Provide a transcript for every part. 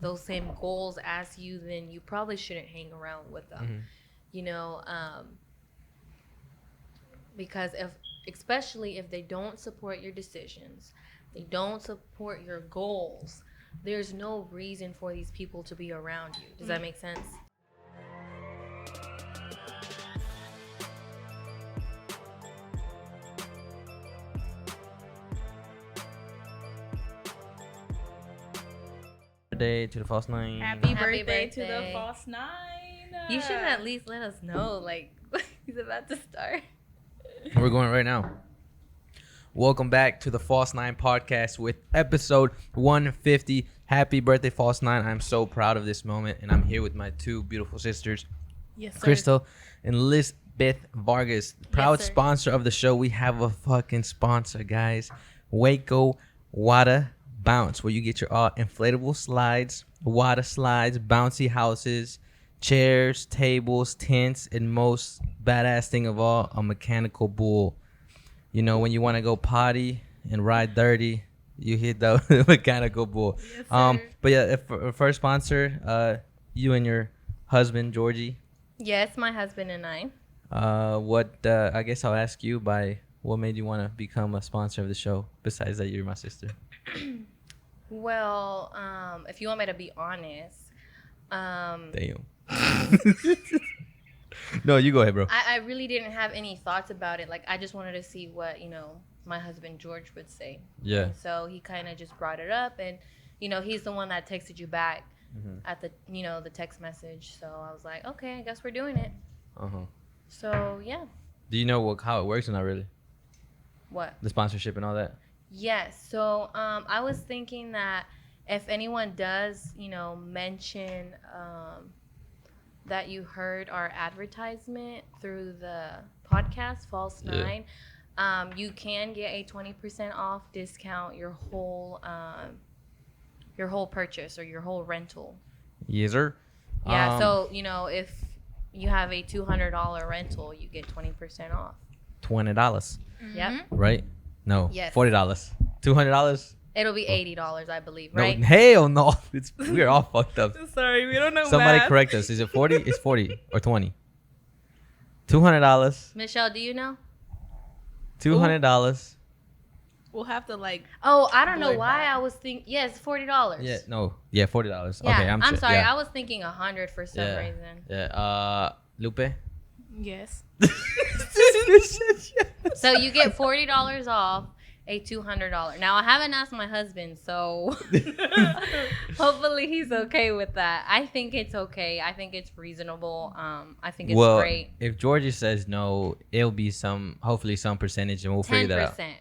those same goals as you, then you probably shouldn't hang around with them. You know, because especially if they don't support your decisions, they don't support your goals, there's no reason for these people to be around you. Does that make sense? Birthday to the False Nine. Happy birthday to the False Nine. You should at least let us know, like, he's about to start. We're going right now. Welcome back to the False Nine podcast with episode 150. Happy birthday, False Nine. I'm so proud of this moment, and I'm here with my two beautiful sisters, Yes, sir. Cristal and Lizbeth Vargas, proud Yes, sir. sponsor of the show. We have a fucking sponsor, guys. Waco Water Bounce, where you get your inflatable slides, water slides, bouncy houses, chairs, tables, tents, and most badass thing of all, a mechanical bull. You know, when you want to go potty and ride dirty, you hit the mechanical bull. Yes, sir. But yeah, first sponsor, you and your husband Georgie. Yes, my husband and I. I guess I'll ask you, what made you want to become a sponsor of the show? Besides that, you're my sister. Well, if you want me to be honest, Damn. No, you go ahead, bro. I really didn't have any thoughts about it. Like, I just wanted to see what, my husband George would say. Yeah. And so he kind of just brought it up, and, he's the one that texted you back at the, the text message. So I was like, okay, I guess we're doing it. So, yeah. Do you know how it works or not really? What? The sponsorship and all that? Yes. So I was thinking that if anyone does, mention that you heard our advertisement through the podcast, False Nine, you can get a 20% off discount your whole purchase or your whole rental. Yes, sir. Yeah. So, if you have a $200 rental, you get 20% off. $20. Yep. Right? No. Yes. $40. $200? It'll be $80, I believe, No, right? hell no. We're all fucked up. Sorry, we don't know Somebody math. correct us. Is it 40? It's 40 or 20. $200. Michelle, do you know? $200. We'll have to Oh, I don't know Blur why that. I was thinking. Yes, $40. Yeah, no. Yeah, $40. Yeah, Okay, I'm sure. sorry. Yeah. I was thinking 100 for some reason. Yeah. Lupe? Yes. So you get $40 off a $200. Now I haven't asked my husband, so hopefully he's okay with that. I think it's okay. I think it's reasonable. I think it's great. If Georgia says no, it'll be hopefully some percentage, and we'll figure that out. 10%.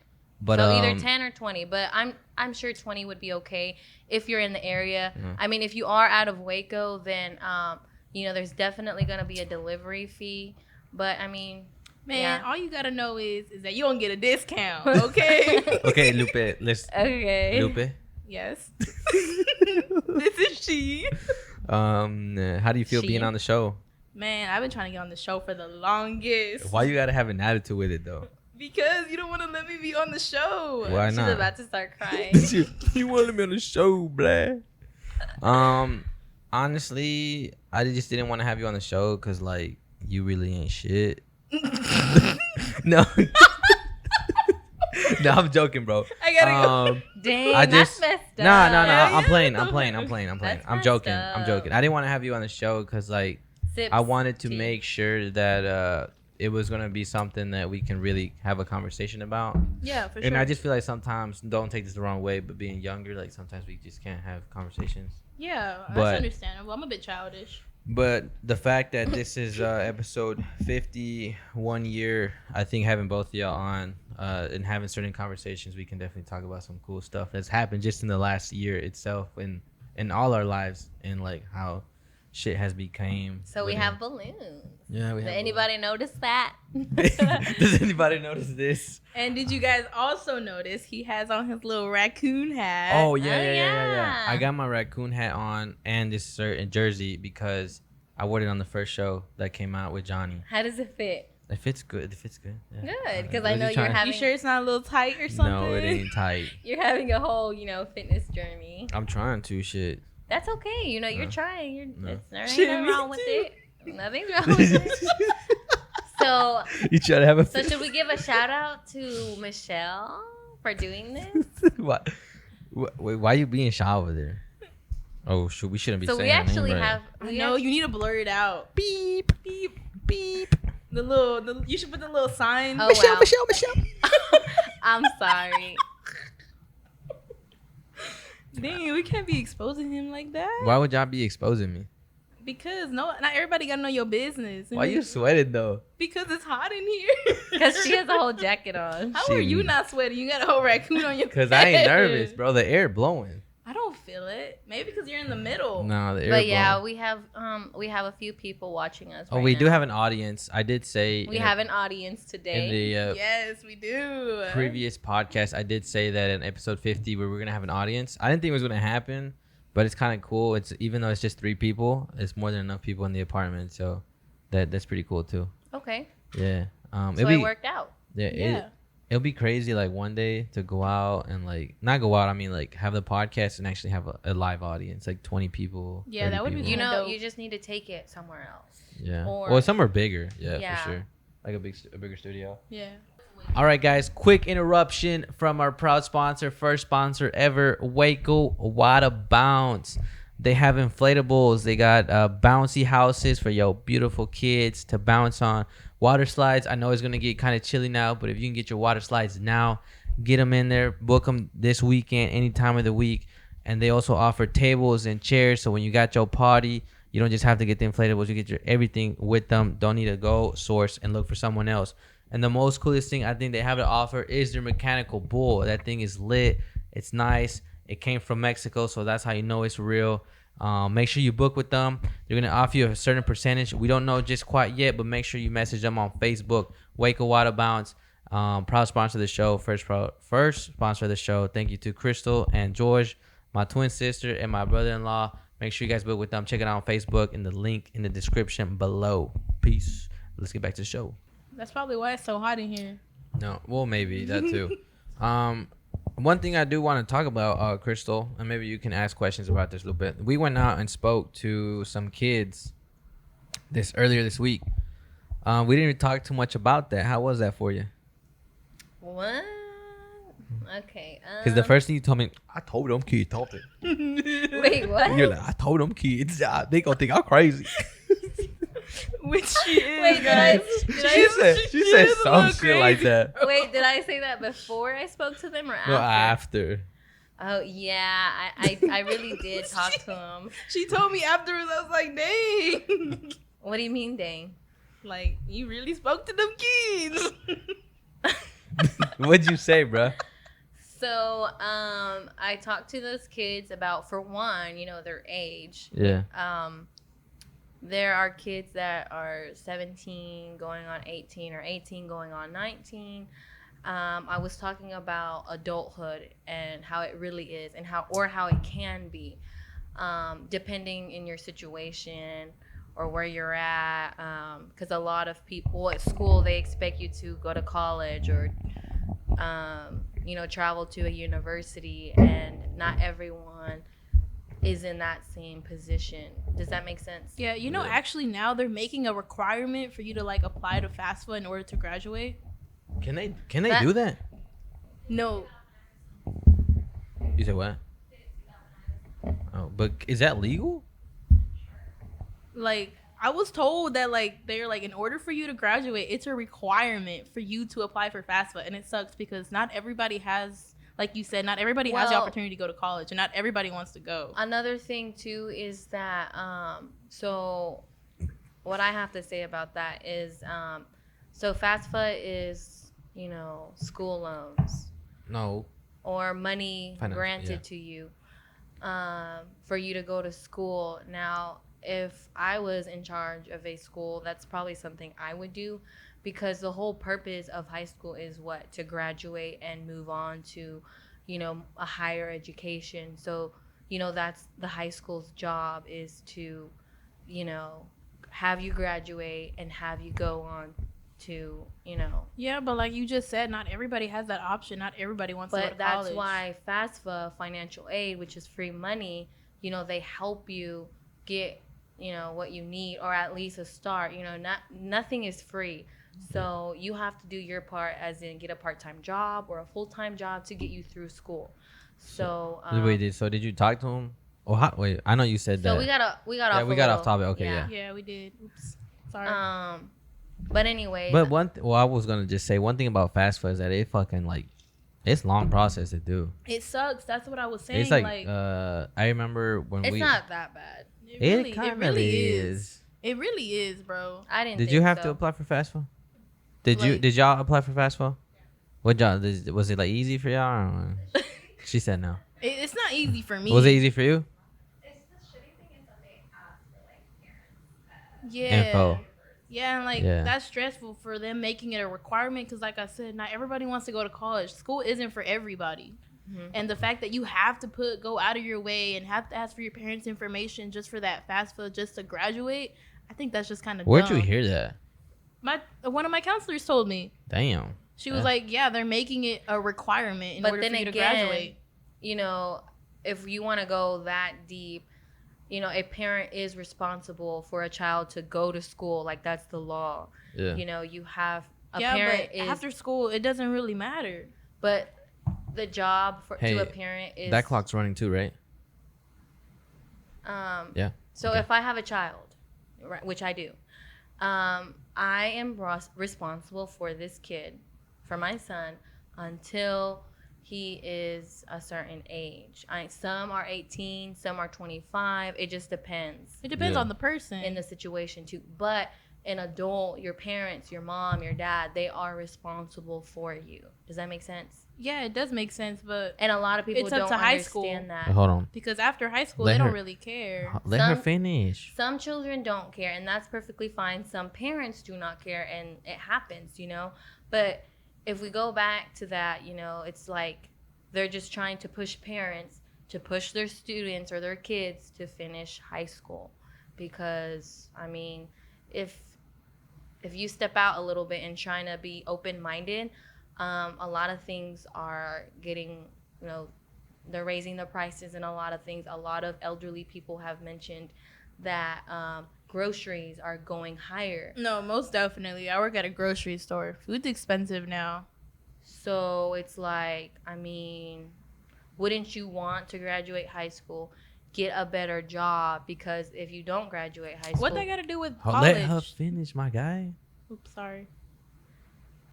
But so either 10 or 20, but I'm sure 20 would be okay if you're in the area. I mean, if you are out of Waco, then there's definitely going to be a delivery fee. But I mean, Man, all you gotta know is that you don't get a discount, okay? Okay, Lupe, let's. Okay. Lupe. Yes. This is she. How do you feel being on the show? Man, I've been trying to get on the show for the longest. Why you gotta have an attitude with it though? Because you don't want to let me be on the show. Why She's not? about to start crying. You wanted me on the show, bruh. Honestly, I just didn't want to have you on the show because like you really ain't shit. No. No, I'm joking, bro. I gotta go. Dang, that's messed up. No. Yeah, I'm playing. it's I'm playing. That's I'm messed joking. up. I'm joking. I didn't want to have you on the show because like Sips I wanted to tea. make sure that it was gonna be something that we can really have a conversation about. Yeah, for And sure. I just feel like sometimes, don't take this the wrong way, but being younger, like sometimes we just can't have conversations. Yeah, But- that's understandable. I'm a bit childish. But the fact that this is episode 51 year, I think having both of y'all on and having certain conversations, we can definitely talk about some cool stuff that's happened just in the last year itself and in all our lives and like how shit has became. So we have balloons. Yeah, we Did have. anybody notice that? Does anybody notice this? And did you guys also notice he has on his little raccoon hat? Oh yeah, Oh, yeah. yeah. I got my raccoon hat on and this certain jersey because I wore it on the first show that came out with Johnny. How does it fit? It fits good. It fits good. Yeah. Good, because What I is know he you're trying- having You sure it's not a little tight or something? No, it ain't tight. you're having a whole fitness journey. I'm trying to shit. That's okay. You know, you're No. trying. No. There ain't Shit, nothing me wrong with too. it. Nothing's wrong with it. So, You try to have a. so should we give a shout out to Michelle for doing this? What? Wait, why you being shy over there? Oh, we shouldn't be So saying we her name, actually right? have. I know you need to blur it out. Beep. Beep beep. You should put the little sign. Oh, Michelle, wow. Michelle. I'm sorry. Dang, we can't be exposing him like that. Why would y'all be exposing me? Because not everybody gotta know your business. Why you sweating though? Because it's hot in here. Because she has a whole jacket on. How are you Shit. not sweating? You got a whole raccoon on your. Cause I ain't head. nervous, bro. The air blowing. I don't feel it. Maybe because you're in the middle. No, the air. But yeah, blowing. we have a few people watching us. Oh, right we do now. have an audience. I did say We have an audience today. in the Yes, we do. previous podcast. I did say that in episode 50 where we're gonna have an audience. I didn't think it was gonna happen, but it's kind of cool. It's even though it's just 3 people, it's more than enough people in the apartment, so that's pretty cool too. Okay. Yeah. So It'll it be worked out. Yeah. it'll be crazy like one day to go out and like not go out. I mean like have the podcast and actually have a live audience, like 20 people. Yeah, 30 that would be people. You know, dope. you just need to take it somewhere else. Yeah. or- Well, some are bigger. Yeah, Yeah. for sure. Like a bigger studio. Yeah. All right, guys. Quick interruption from our proud sponsor, first sponsor ever, Waco Water Bounce. They have inflatables. They got bouncy houses for your beautiful kids to bounce on. Water slides. I know it's gonna get kind of chilly now, but if you can get your water slides now, get them in there. Book them this weekend, any time of the week. And they also offer tables and chairs. So when you got your party, you don't just have to get the inflatables. You get your everything with them. Don't need to go source and look for someone else. And the most coolest thing I think they have to offer is their mechanical bull. That thing is lit. It's nice. It came from Mexico, so that's how you know it's real. Make sure you book with them. They're going to offer you a certain percentage. We don't know just quite yet, but make sure you message them on Facebook. Waco Water Bounce. Proud sponsor of the show. First sponsor of the show. Thank you to Cristal and George, my twin sister, and my brother-in-law. Make sure you guys book with them. Check it out on Facebook in the link in the description below. Peace. Let's get back to the show. That's probably why it's so hot in here. No, well, maybe that too. One thing I do want to talk about, Crystal, and maybe you can ask questions about this a little bit. We went out and spoke to some kids earlier this week. We didn't talk too much about that. How was that for you? What? Okay. Because the first thing you told me, I told them kids talk it. Wait, what? You're like, I told them kids, they gonna think I'm crazy. Which she is. Wait, She said some shit like that. Wait, did I say that before I spoke to them or after? No, after. Oh yeah, I really did talk to them. She told me afterwards. I was like, dang. What do you mean, dang? Like, you really spoke to them kids. What'd you say, bruh? So, I talked to those kids about, for one, you know, their age. Yeah. There are kids that are 17 going on 18 or 18 going on 19. I was talking about adulthood and how it really is and how it can be, depending in your situation or where you're at. Because a lot of people at school, they expect you to go to college or, you know, travel to a university, and not everyone is in that same position. Does that make sense? Yeah, you know, actually now they're making a requirement for you to like apply to FAFSA in order to graduate. Can they do that? No, You said what? Oh, but is that legal? like I was told that like they're like in order for you to graduate, it's a requirement for you to apply for FAFSA, and it sucks because not everybody has, like you said, not everybody has the Well, opportunity to go to college, and not everybody wants to go. Another thing too is that so what I have to say about that is so FAFSA is, you know, school loans No. or money Finance, granted yeah. to you for you to go to school. Now, if I was in charge of a school, that's probably something I would do, because the whole purpose of high school is what? To graduate and move on to, you know, a higher education. So, you know, that's the high school's job, is to, you know, have you graduate and have you go on to, you know. Yeah, but like you just said, not everybody has that option. Not everybody wants to go But to that's college. why FAFSA, financial aid, which is free money they help you get, what you need, or at least a start. Nothing is free. So you have to do your part, as in get a part-time job or a full-time job to get you through school. So So did you talk to him? Oh, wait. I know you said so that. we got Yeah, off we a got little, off topic. Okay, yeah. Yeah, we did. Oops. Sorry. But anyways, But I was gonna just say one thing about fast food is that it fucking like, it's long process to do. It sucks. That's what I was saying. It's like I remember when it's we. not that bad. It kind of is. It really is, bro. I didn't. Did think you have so. to apply for fast food? Did Like- y'all apply for fast food? What y'all was it like easy for y'all? Or she said no. It's not easy for me. Was it easy for you? Yeah. Info. Yeah, and like Yeah. that's stressful for them making it a requirement because, like I said, not everybody wants to go to college. School isn't for everybody. And the fact that you have to go out of your way and have to ask for your parents' information just for that fast food just to graduate, I think that's just kind of Where'd dumb. you hear that? One of my counselors told me. Damn. She was like, "Yeah, they're making it a requirement in order for you to graduate." If you want to go that deep, a parent is responsible for a child to go to school. Like, that's the law. Yeah. You have a Yeah, parent but is, after school, it doesn't really matter. but the job Hey, to a parent is That clock's running too, right? Yeah. So Okay. if I have a child, right, which I do, I am responsible for this kid, for my son, until he is a certain age. Some are 18, some are 25. It just depends It depends Yeah. on the person. in the situation too. But an adult, your parents, your mom, your dad, they are responsible for you. Does that make sense? Yeah, it does make sense, but And a lot of people It's up don't to high school. understand that. Hold on. because after high school, Let they her- don't really care. Let her Some- finish. Some children don't care, and that's perfectly fine. Some parents do not care, and it happens, But if we go back to that, it's like they're just trying to push parents to push their students or their kids to finish high school. Because, if you step out a little bit and trying to be open-minded, a lot of things are getting, they're raising the prices, and a lot of things. A lot of elderly people have mentioned that groceries are going higher. No, most definitely. I work at a grocery store. Food's expensive now. So it's like, wouldn't you want to graduate high school, get a better job? Because if you don't graduate high school, What they got to do with Let her college? finish, my guy. Oops, sorry.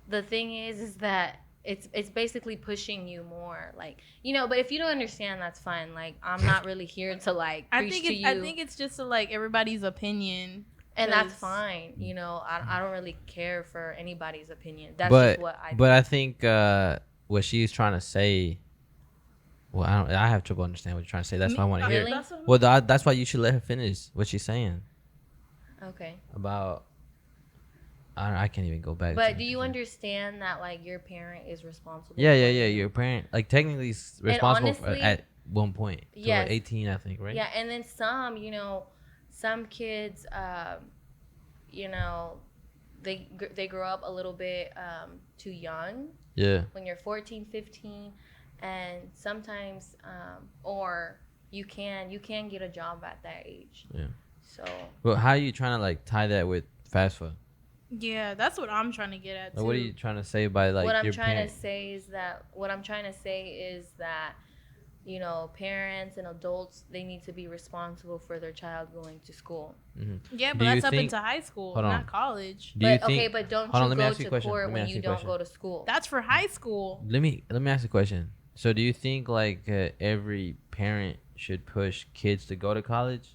the thing is that it's basically pushing you more, like, but if you don't understand, that's fine. Like, I'm not really here to like preach to you, I think it's just like everybody's opinion. and that's 'cause- fine. I don't really care for anybody's opinion. That's But just what I but I think what she's trying to say. Well, I have trouble understanding what you're trying to say. That's why I want to hear. Really? That's what I'm- Well, that's why you should let her finish what she's saying Okay. about. I can't even go back. But to do it. you understand that, like, your parent is responsible? Yeah, for yeah. you? Your parent, like, technically is responsible honestly- at one point. To Yes. like 18, I think, right? Yeah, and then some kids, they grow up a little bit too young Yeah. when you're 14, 15, and sometimes, or you can get a job at that age. Yeah. So But how are you trying to like tie that with fast food? Yeah, that's what I'm trying to get at too. Like, what are you trying to say by like what I'm your trying parent? to say is that parents and adults, they need to be responsible for their child going to school. Yeah, Do but you that's up think- into high school, Hold on. not college. Do you But think? okay, but don't Hold on, you let me go ask you a to question. court Let me when ask you you a don't question. go to school? That's for high school. Let me ask a question. So, do you think like every parent should push kids to go to college?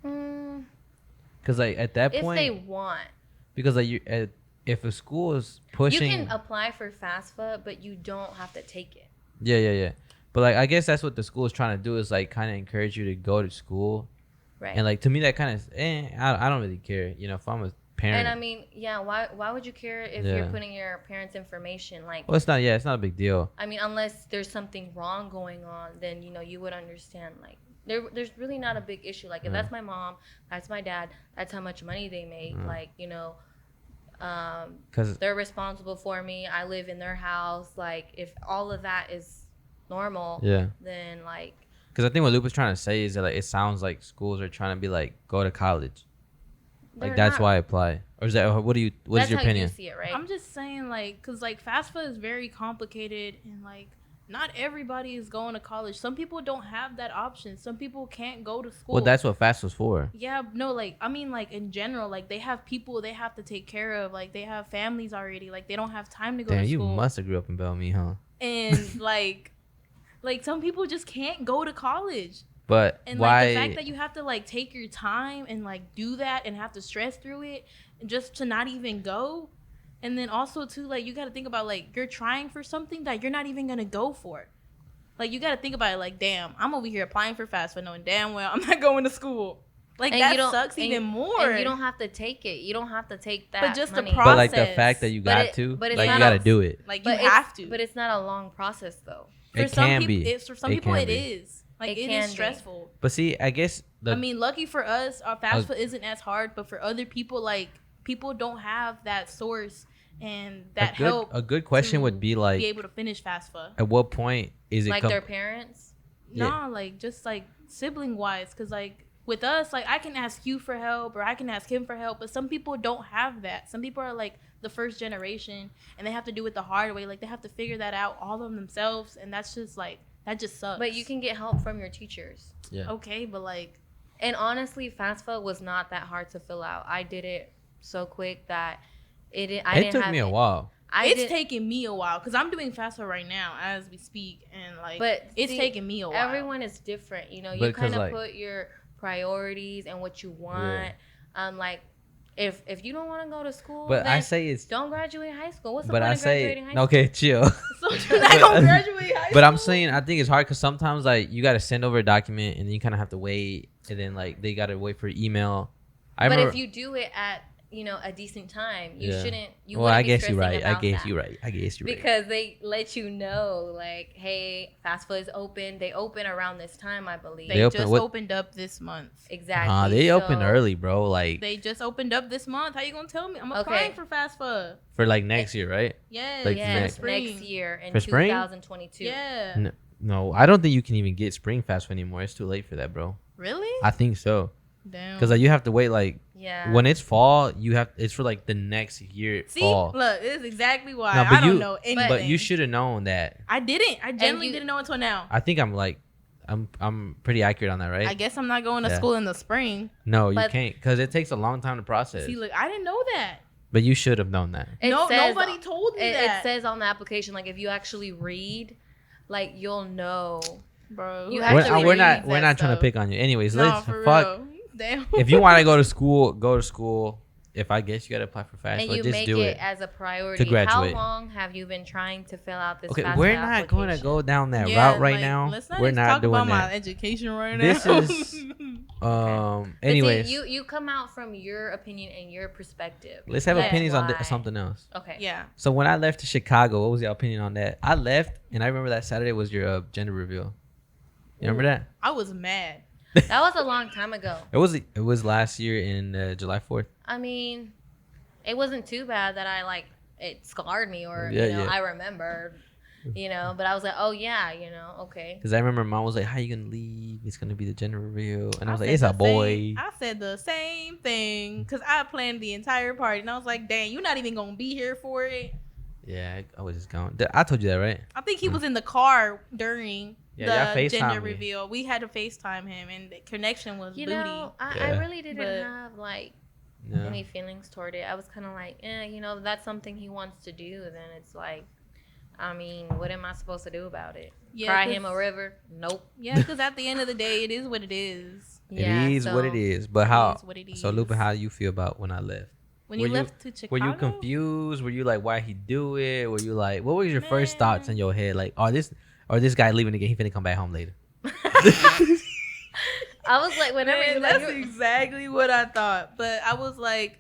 Mm, Because like at that if point, they want. because like if a school is pushing, You can apply for FAFSA, but you don't have to take it. yeah. But like I guess that's what the school is trying to do is like kind of encourage you to go to school, Right. and like to me that kind of I don't really care. If I'm a parent, And why would you care if Yeah. you're putting your parents' information? Like, well, it's not a big deal. unless there's something wrong going on, then you would understand. Like, there's really not a big issue. Like, if Yeah. that's my mom, that's my dad, that's how much money they make. Yeah. Like, Because they're responsible for me. I live in their house. Like, if all of that is normal, yeah, then like Because I think what Luke was trying to say is that like it sounds like schools are trying to be like go to college. Like They're that's not. why I apply. Or is that what is That's your how opinion? you see it, right? I'm just saying, like, because, like, FAFSA is very complicated, and, like, not everybody is going to college. Some people don't have that option. Some people can't go to school. Well, that's what FAFSA was for. Yeah, no, like, I mean, like, in general, like, they have people they have to take care of. Like, they have families already. Like, they don't have time to go Damn, to you school. must have grew up in Bellamy, huh? And, like, some people just can't go to college. But And, why? like, the fact that you have to, like, take your time and, like, do that and have to stress through it just to not even go. And then also, too, like, you got to think about, like, you're trying for something that you're not even going to go for. Like, you got to think about it, like, damn, I'm over here applying for FAFSA knowing damn well I'm not going to school. Like, And that you don't- sucks and- even more. And you don't have to take it. You don't have to take that. But just the money. but like the process. fact that you But got it- to, but it's like you not got to a- do it. Like, But you have to. But it's not a long process though. For It some can people, be. it's for some It people can it be. is. Like, It it can is be. stressful. But see, I guess I mean, lucky for us, our FAFSA isn't as hard, but for other people, like, people don't have that source and that help a good question to would be like, be able to finish FAFSA. at what point is it Like their parents. Yeah. Nah, like, just, like, sibling-wise, because, like, with us, like, I can ask you for help or I can ask him for help, but some people don't have that. Some people are, like, the first generation, and they have to do it the hard way. Like, they have to figure that out all of themselves, and that's just, like, that just sucks. But you can get help from your teachers. Yeah. Okay, but, like, And honestly, FAFSA was not that hard to fill out. I did it so quick that it It took me a while. it's taking me a while because I'm doing FAFSA right now as we speak, and, like, But it's see, taking me a while. Everyone is different, you know. You But 'cause, kind of like- put your priorities and what you want. Like if you don't want to go to school, But then I say it's. don't graduate high school. What's the But point I of say graduating high school? okay, chill. So you're not gonna graduate high But I'm school? saying I think it's hard because sometimes like you got to send over a document and then you kind of have to wait, and then like they got to wait for email. I But remember. if you do it at a decent time, you Yeah. shouldn't. You well, wouldn't I be guess you're stressing right. I about guess that. you're right. I guess you're right. Because they let you know, like, hey, FAFSA is open. They open around this time, I believe. They They open- just what- opened up this month. Exactly. They open So- early, bro. Like They just opened up this month. How you gonna tell me? I'm Okay. applying for FAFSA. for like next year, right? Yes, Like Yes, next- next year in For spring? 2022. Yeah. No, I don't think you can even get spring fast anymore. It's too late for that, bro. Really? I think so Damn. because like you have to wait like Yeah. when it's fall. You have it's for like the next year See, fall. look, this is exactly why No, but I don't you- know anything. But you should have known that. I didn't. I genuinely you- didn't know until now. I think I'm pretty accurate on that, right? I guess I'm not going to Yeah. school in the spring. No, you But- can't because it takes a long time to process. See, look, I didn't know that. But you should have known that. It no, says- nobody told me it that. says on the application, like, if you actually read, like, you'll know. Bro, You who have We're, to actually we're not reads we're that not trying to stuff? pick on you. Anyways, No, let's for fuck. real. Damn. If you want to go to school, go to school. If I guess you gotta apply for FAFSA, And you just make do it it. as a priority. to graduate. How long have you been trying to fill out this Okay, FAFSA we're not going to application? go down that Yeah, route right like, now. Let's not We're even not talk doing about my that. education right This now. is But see, anyways, you come out from your opinion and your perspective. let's have Yeah. opinions on Why? something else. Okay. yeah. So when I left to Chicago, what was your opinion on that? I left, and I remember that Saturday was your gender reveal. You remember that? I was mad. That was a long time ago. It was last year in July 4th. I mean, it wasn't too bad that it scarred me or, Yeah, yeah. I remembered, but I was like, oh, yeah, okay. Because I remember mom was like, "How you gonna leave? It's gonna be the gender reveal," and I was like, said "It's a the boy." same- I said the same thing because I planned the entire party, and I was like, "Dang, you're not even gonna be here for it." Yeah, I was just going. I told you that, right? I think he was in the car during Yeah, y'all the FaceTimed gender me. reveal. We had to FaceTime him, and the connection was You booty. know, I Yeah. really didn't But- have, Yeah. any feelings toward it. I was kind of like, that's something he wants to do. Then it's like, I mean, what am I supposed to do about it? Cry him a river? Nope. Yeah, because at the end of the day, it is what it is. It is what it is. But It how? is what it So, is. Lupin, how you feel about when I left? When were you you- left to Chicago, Were you confused? Were you like, why he do it? Were you like, what was your first thoughts Man. in your head? Like, this guy leaving again? He finna come back home later. I was like, whenever Man, you're that's like, exactly what I thought. But I was like,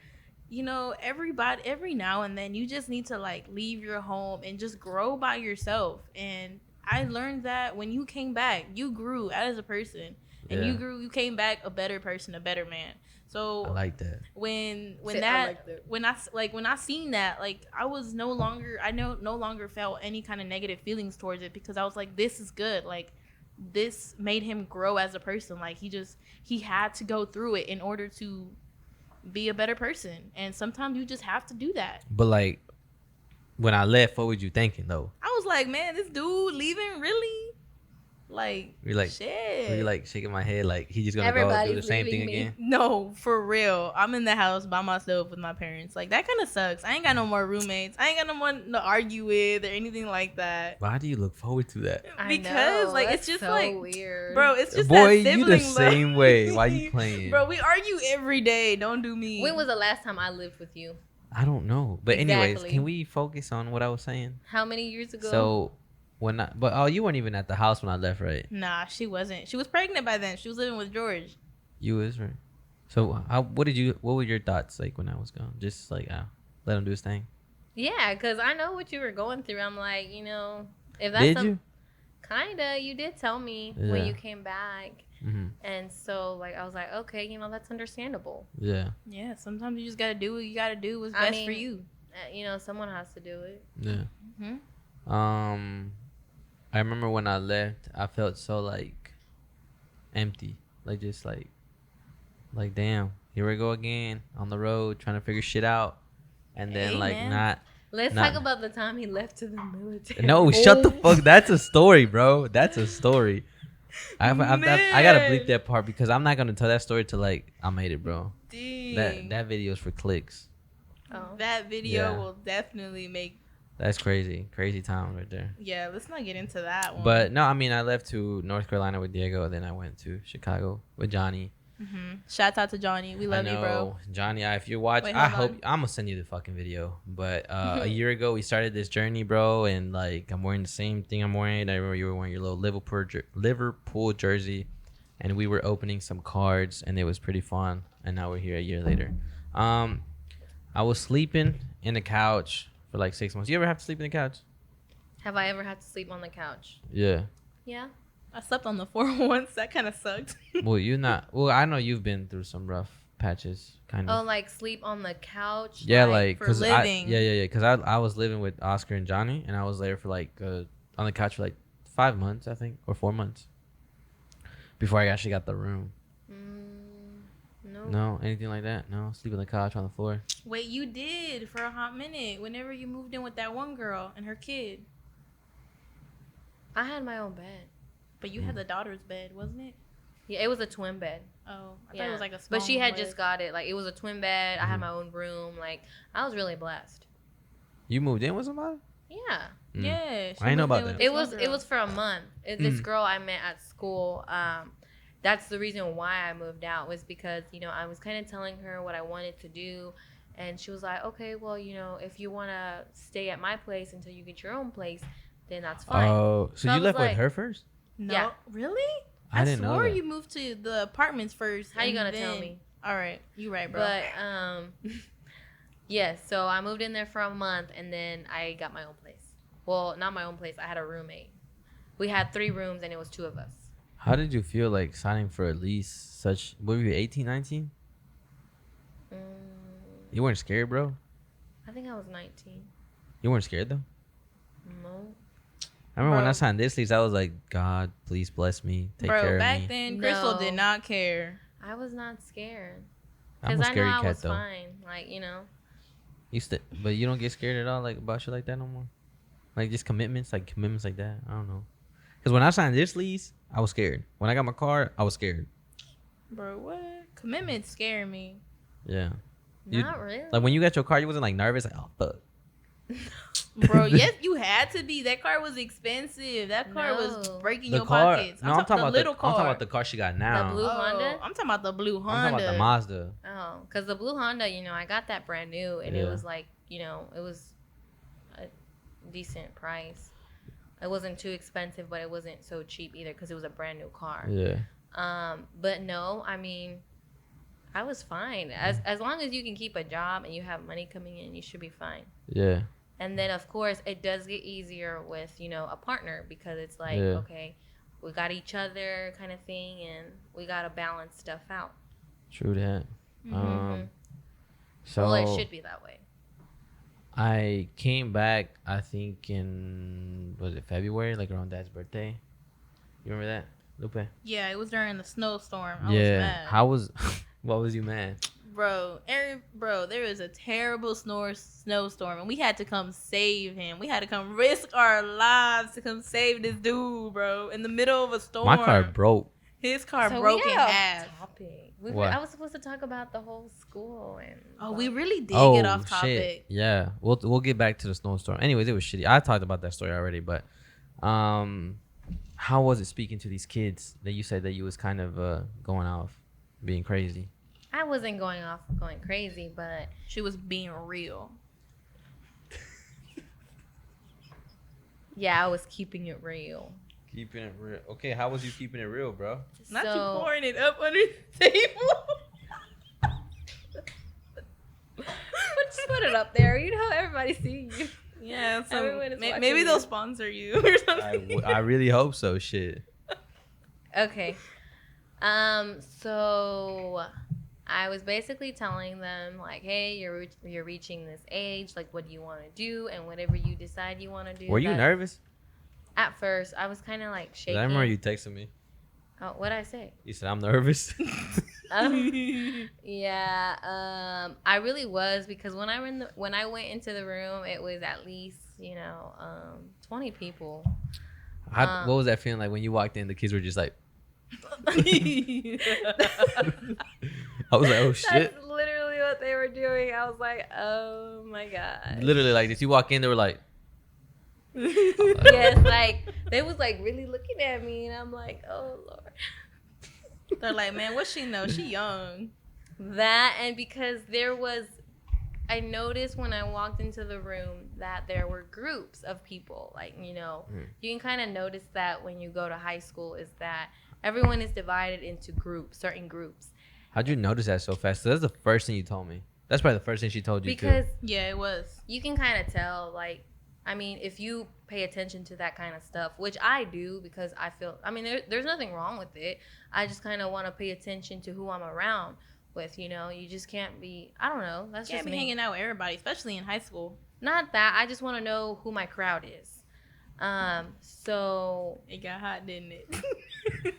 everybody, every now and then, you just need to like leave your home and just grow by yourself. And I learned that when you came back, you grew as a person, and Yeah. you came back a better person, a better man. So I like that. when I that like that. when I seen that, like, I was no longer felt any kind of negative feelings towards it because I was like, this is good. Like, this made him grow as a person. Like he had to go through it in order to be a better person. And sometimes you just have to do that. But like, when I left, what were you thinking though? I was like, man, this dude leaving, really? Like, Were you like, shit. were you like shaking my head like he's just gonna go do Everybody's the same thing leaving me. again? No, for real. I'm in the house by myself with my parents. Like, that kind of sucks. I ain't got no more roommates. I ain't got no one to argue with or anything like that. Why do you look forward to that? Because, like, that's it's just so like, weird. bro, it's just Boy, that you sibling the love. same way. Why you playing? Bro, we argue every day. Don't do me. When was the last time I lived with you? I don't know. But anyways, Exactly. can we focus on what I was saying? How many years ago? So you weren't even at the house when I left, right? Nah, she wasn't. She was pregnant by then. She was living with George. You was, right? So what were your thoughts like when I was gone? Just like let him do his thing. Yeah, because I know what you were going through. I'm like, if that's Did you? Kinda, you did tell me Yeah. when you came back. Mm-hmm. And so, like, I was like, okay, that's understandable. Yeah. Yeah, sometimes you just gotta do what you gotta do. What's I best for mean- you. Someone has to do it. Yeah. Hmm. I remember when I left, I felt so like empty, like just like damn, here we go again on the road trying to figure shit out, and then Hey, like man. Let's Nah. talk about the time he left to the military. no, shut the fuck. That's a story, bro. That's a story. I gotta bleep Man. that part because I'm not gonna tell that story till like I made it, bro. Dang. That video is for clicks. Oh. That video Yeah. will definitely make. That's crazy time right there. Yeah, let's not get into that one. But no, I mean I left to North Carolina with Diego, then I went to Chicago with Johnny. Shout out to Johnny. We love I you, know, bro. Johnny. If you watch, Wait, I hold hope on. I'm gonna send you the fucking video. But a year ago, we started this journey, bro, and like I'm wearing the same thing I'm wearing. I remember you were wearing your little Liverpool jersey, and we were opening some cards, and it was pretty fun. And now we're here a year later. I was sleeping in the couch for like 6 months. You ever have to sleep in the couch? Have I ever had to sleep on the couch? Yeah. Yeah. I slept on the floor once. That kind of sucked. Well, you're not. Well, I know you've been through some rough patches, kind of. Oh, like sleep on the couch? Yeah, like for because living. because I was living with Oscar and Johnny, and I was there for like on the couch for like 5 months, I think, or 4 months before I actually got the room. No. No, anything like that. No, sleep on the couch on the floor. Wait, you did for a hot minute. Whenever you moved in with that one girl and her kid, I had my own bed. but you had the daughter's bed, wasn't it? Yeah, it was a twin bed. Oh, I thought Yeah. it was like a small. But she had bed. just got it. Like, it was a twin bed. I had my own room. Like, I was really blessed. You moved in with somebody? Yeah. Mm. Yeah, I ain't know moved in about with that. this It one was girl. for a month. This girl I met at school. That's the reason why I moved out, was because I was kind of telling her what I wanted to do, and she was like, okay, well, if you want to stay at my place until you get your own place, then that's fine. Oh, so So I you was left with like- her first? No, Yeah. really? I didn't know swore that. you moved to the apartments first. How you and gonna tell then- me? All right, you right, bro. But yeah, so I moved in there for a month, and then I got my own place. Well, not my own place. I had a roommate. We had 3 rooms, and it was 2 of us. How did you feel like signing for at least such, what were you, 18, 19? Mm, You weren't scared, bro? I think I was 19. You weren't scared, though? No. I remember when I Bro. signed this lease, I was like, God, please bless me. Take care Bro, of back me. then, Crystal No. did not care. I was not scared. I'm a Because I know scary I cat, was though. fine. Like, But you don't get scared at all, like, about shit like that no more? Like, just commitments like that? I don't know. Because when I signed this lease, I was scared. When I got my car, I was scared. Bro, what? Commitments scare me. Yeah. You- not really. Like, when you got your car, you wasn't, like, nervous? Like, oh, fuck. Bro, yes, you had to be. That car was expensive. That car was No. breaking The your car. pockets. No, I'm talking the about little I'm car. talking about the car she got now. blue- Honda? I'm talking about the blue I'm Honda. talking about the Mazda. Oh, because the blue Honda, I got that brand new, and Yeah. it was like, it was a decent price. It wasn't too expensive, but it wasn't so cheap either because it was a brand new car. Yeah. But no, I mean, I was fine. As long as you can keep a job and you have money coming in, you should be fine. Yeah. And then, of course, it does get easier with, a partner, because it's like, Yeah. okay, we got each other kind of thing, and we got to balance stuff out. True that. Mhm. So Well, it should be that way. I came back, I think in, was it February, like around Dad's birthday? You remember that, Lupe? Yeah, it was during the snowstorm. I was Yeah. mad. How was? What was you mad? Bro, there was a terrible snowstorm, and we had to come save him. We had to come risk our lives to come save this dude, bro, in the middle of a storm. My car broke. His car So broke we in got off half. topic. What? I was supposed to talk about the whole school and. Oh, we really did Oh get off shit! topic. Yeah, we'll get back to the snowstorm. Anyways, it was shitty. I talked about that story already, but how was it speaking to these kids that you said that you was kind of going off, being crazy? I wasn't going off going crazy, but She was being real. yeah, I was keeping it real. Keeping it real. Okay, how was you keeping it real, bro? Not So- you pouring it up under the table. But just put it up there. You know, everybody see you. Yeah, so Everyone is watching maybe you. they'll sponsor you or something. I really hope so. Shit. Okay. So I was basically telling them like, hey, you're reaching this age. Like, what do you want to do? And whatever you decide you want to do. Were you nervous? At first, I was kind of like 'Cause shaking. I remember you texting me. Oh, what'd I say? You said I'm nervous. Yeah. I really was because when I went into the room, it was at least 20 people. What was that feeling like when you walked in? The kids were just like. I was like, oh shit. That's literally what they were doing. I was like, oh my god. Literally, like, did you walk in? They were like. Yes, like they was like really looking at me, and I'm like, oh lord. They're like, man, what she know? She young. That and because I noticed when I walked into the room that there were groups of people. Like, you can kind of notice that when you go to high school is that everyone is divided into groups, certain groups. How'd you notice that so fast? That's the first thing you told me. That's probably the first thing she told you Because too. Yeah, it was. you can kind of tell, like, I mean, if you pay attention to that kind of stuff, which I do because I feel, I mean, there's nothing wrong with it. I just kind of want to pay attention to who I'm around with, you just can't be, I don't know. That's Can't just be me. hanging out with everybody, especially in high school. Not that. I just want to know who my crowd is. So It got hot, didn't it?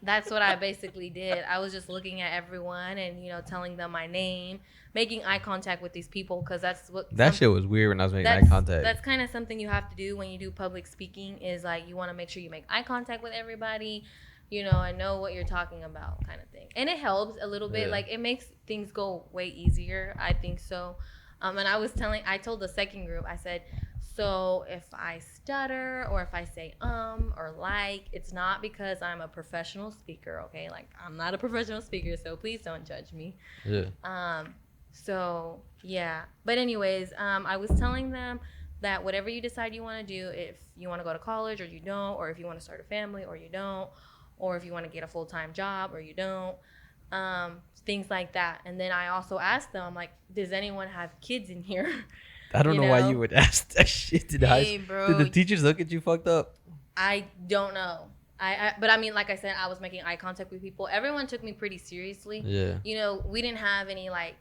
that's what I basically did. I was just looking at everyone and, telling them my name, making eye contact with these people because that's what... That shit was weird when I was making eye contact. That's kind of something you have to do when you do public speaking is, like, you want to make sure you make eye contact with everybody, and know what you're talking about kind of thing. And it helps a little bit. Yeah. Like, it makes things go way easier. I think so. And I told the second group, I said... So if I stutter or if I say or like, it's not because I'm a professional speaker, okay? Like, I'm not a professional speaker, so please don't judge me. Yeah. So yeah. But anyways, I was telling them that whatever you decide you want to do, if you want to go to college or you don't, or if you want to start a family or you don't, or if you want to get a full-time job or you don't, things like that. And then I also asked them, I'm like, does anyone have kids in here? I don't know why you would ask that shit to the high school. Bro. Did the teachers look at you fucked up? I don't know. But I mean, like I said, I was making eye contact with people. Everyone took me pretty seriously. Yeah. We didn't have any like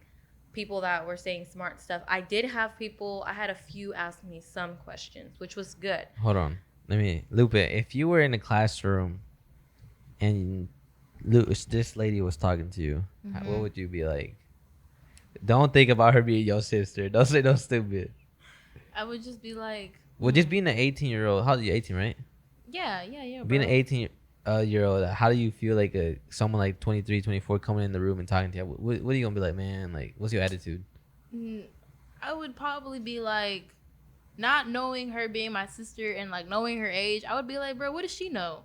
people that were saying smart stuff. I had a few ask me some questions, which was good. Hold on. Lupe, if you were in a classroom and this lady was talking to you, what would you be like? Don't think about her being your sister. Don't say no stupid. I would just be like... Well, just being an 18-year-old. How old are you? 18, right? Yeah, Being bro. an 18-year-old, how do you feel like someone like 23, 24 coming in the room and talking to you? What are you going to be like, man? Like, what's your attitude? I would probably be like, not knowing her being my sister and like knowing her age, I would be like, bro, what does she know?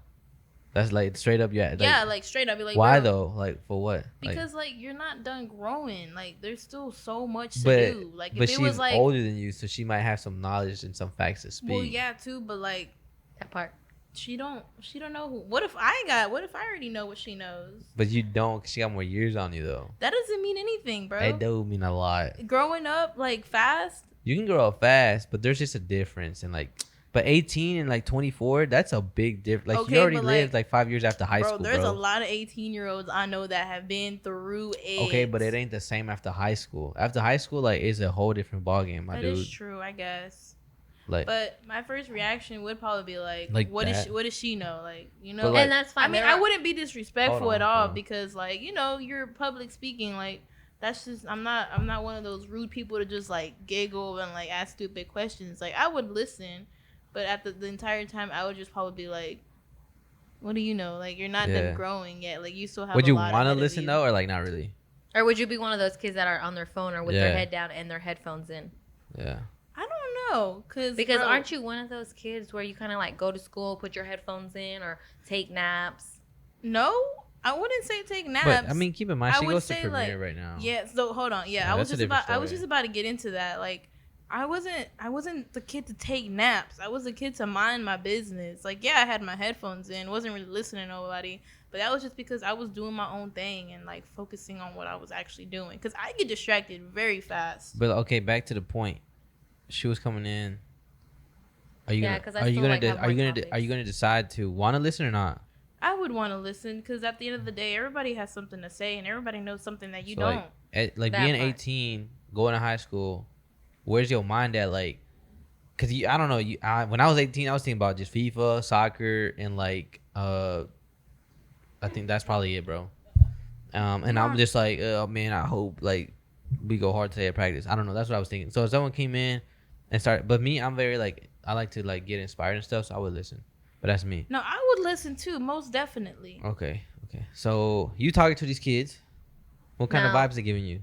That's like straight up, yeah. Like, Yeah, like straight up. Be like, why bro, though? Like, for what? Because like you're not done growing. Like there's still so much to but, do. Like but if it was she's like older than you, so she might have some knowledge and some facts to speak. well, yeah, too. But like That part. she don't know who. What if I already know what she knows? But you don't, 'cause she got more years on you though. That doesn't mean anything, bro. It do mean a lot. Growing up like fast. You can grow up fast, but there's just a difference. And like, but 18 and like 24, that's a big difference. Like, Okay, you already but, lived like 5 years after high Bro, school, there's bro. a lot of 18-year-olds I know that have been through it. Okay, but it ain't the same after high school. After high school, like, it's a whole different ballgame, my That dude. is true, I guess. Like, But my first reaction would probably be like what that. what does she know? Like, you know. But, like- And that's fine. I mean, I wouldn't be disrespectful Hold on, at all hold on. because, like, you know, you're public speaking. Like, that's just I'm not one of those rude people to just like giggle and like ask stupid questions. Like, I would listen, but at the entire time, I would just probably be like, "What do you know? Like, you're not Yeah. done growing yet. Like, you still have." would a you lot want to ahead of listen you." though, or like not really? Or would you be one of those kids that are on their phone or with their Yeah. head down and their headphones in? Yeah. I don't know, Because bro, aren't you one of those kids where you kind of like go to school, put your headphones in, or take naps? No, I wouldn't say take naps. But I mean, keep in mind, I she would goes to say, Premiere like, right now. Yeah, so hold on. Yeah, Yeah, I was that's a just different about I was story. just about to get into that. Like, I wasn't the kid to take naps. I was the kid to mind my business. Like, yeah, I had my headphones in, wasn't really listening to nobody, but that was just because I was doing my own thing and like focusing on what I was actually doing. Cause I get distracted very fast. But okay, back to the point. She was coming in. Are you Yeah, gonna? 'cause I Are you still, gonna? like, have Are you more gonna? Are you topics. gonna decide to want to listen or not? I would want to listen because at the end of the day, everybody has something to say and everybody knows something that you So, don't. like That being part. 18, going to high school. Where's your mind at? Like, cause I don't know. When I was 18, I was thinking about just FIFA, soccer, and like I think that's probably it, bro. And I'm just like, oh man, I hope like we go hard today at practice. I don't know. That's what I was thinking. So if someone came in and started, but me, I'm very like I like to like get inspired and stuff. So I would listen. But that's me. No, I would listen too, most definitely. Okay. So you talking to these kids? What kind of No. vibes they giving you?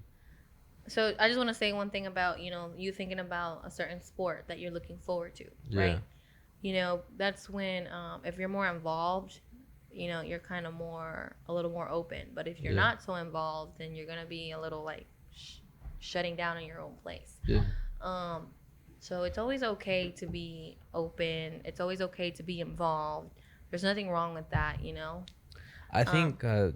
So I just want to say one thing about, you thinking about a certain sport that you're looking forward to, right? That's when, if you're more involved, you're kind of a little more open. But if you're Yeah. not so involved, then you're going to be a little like shutting down in your own place. Yeah. So it's always okay to be open. It's always okay to be involved. There's nothing wrong with that, I think I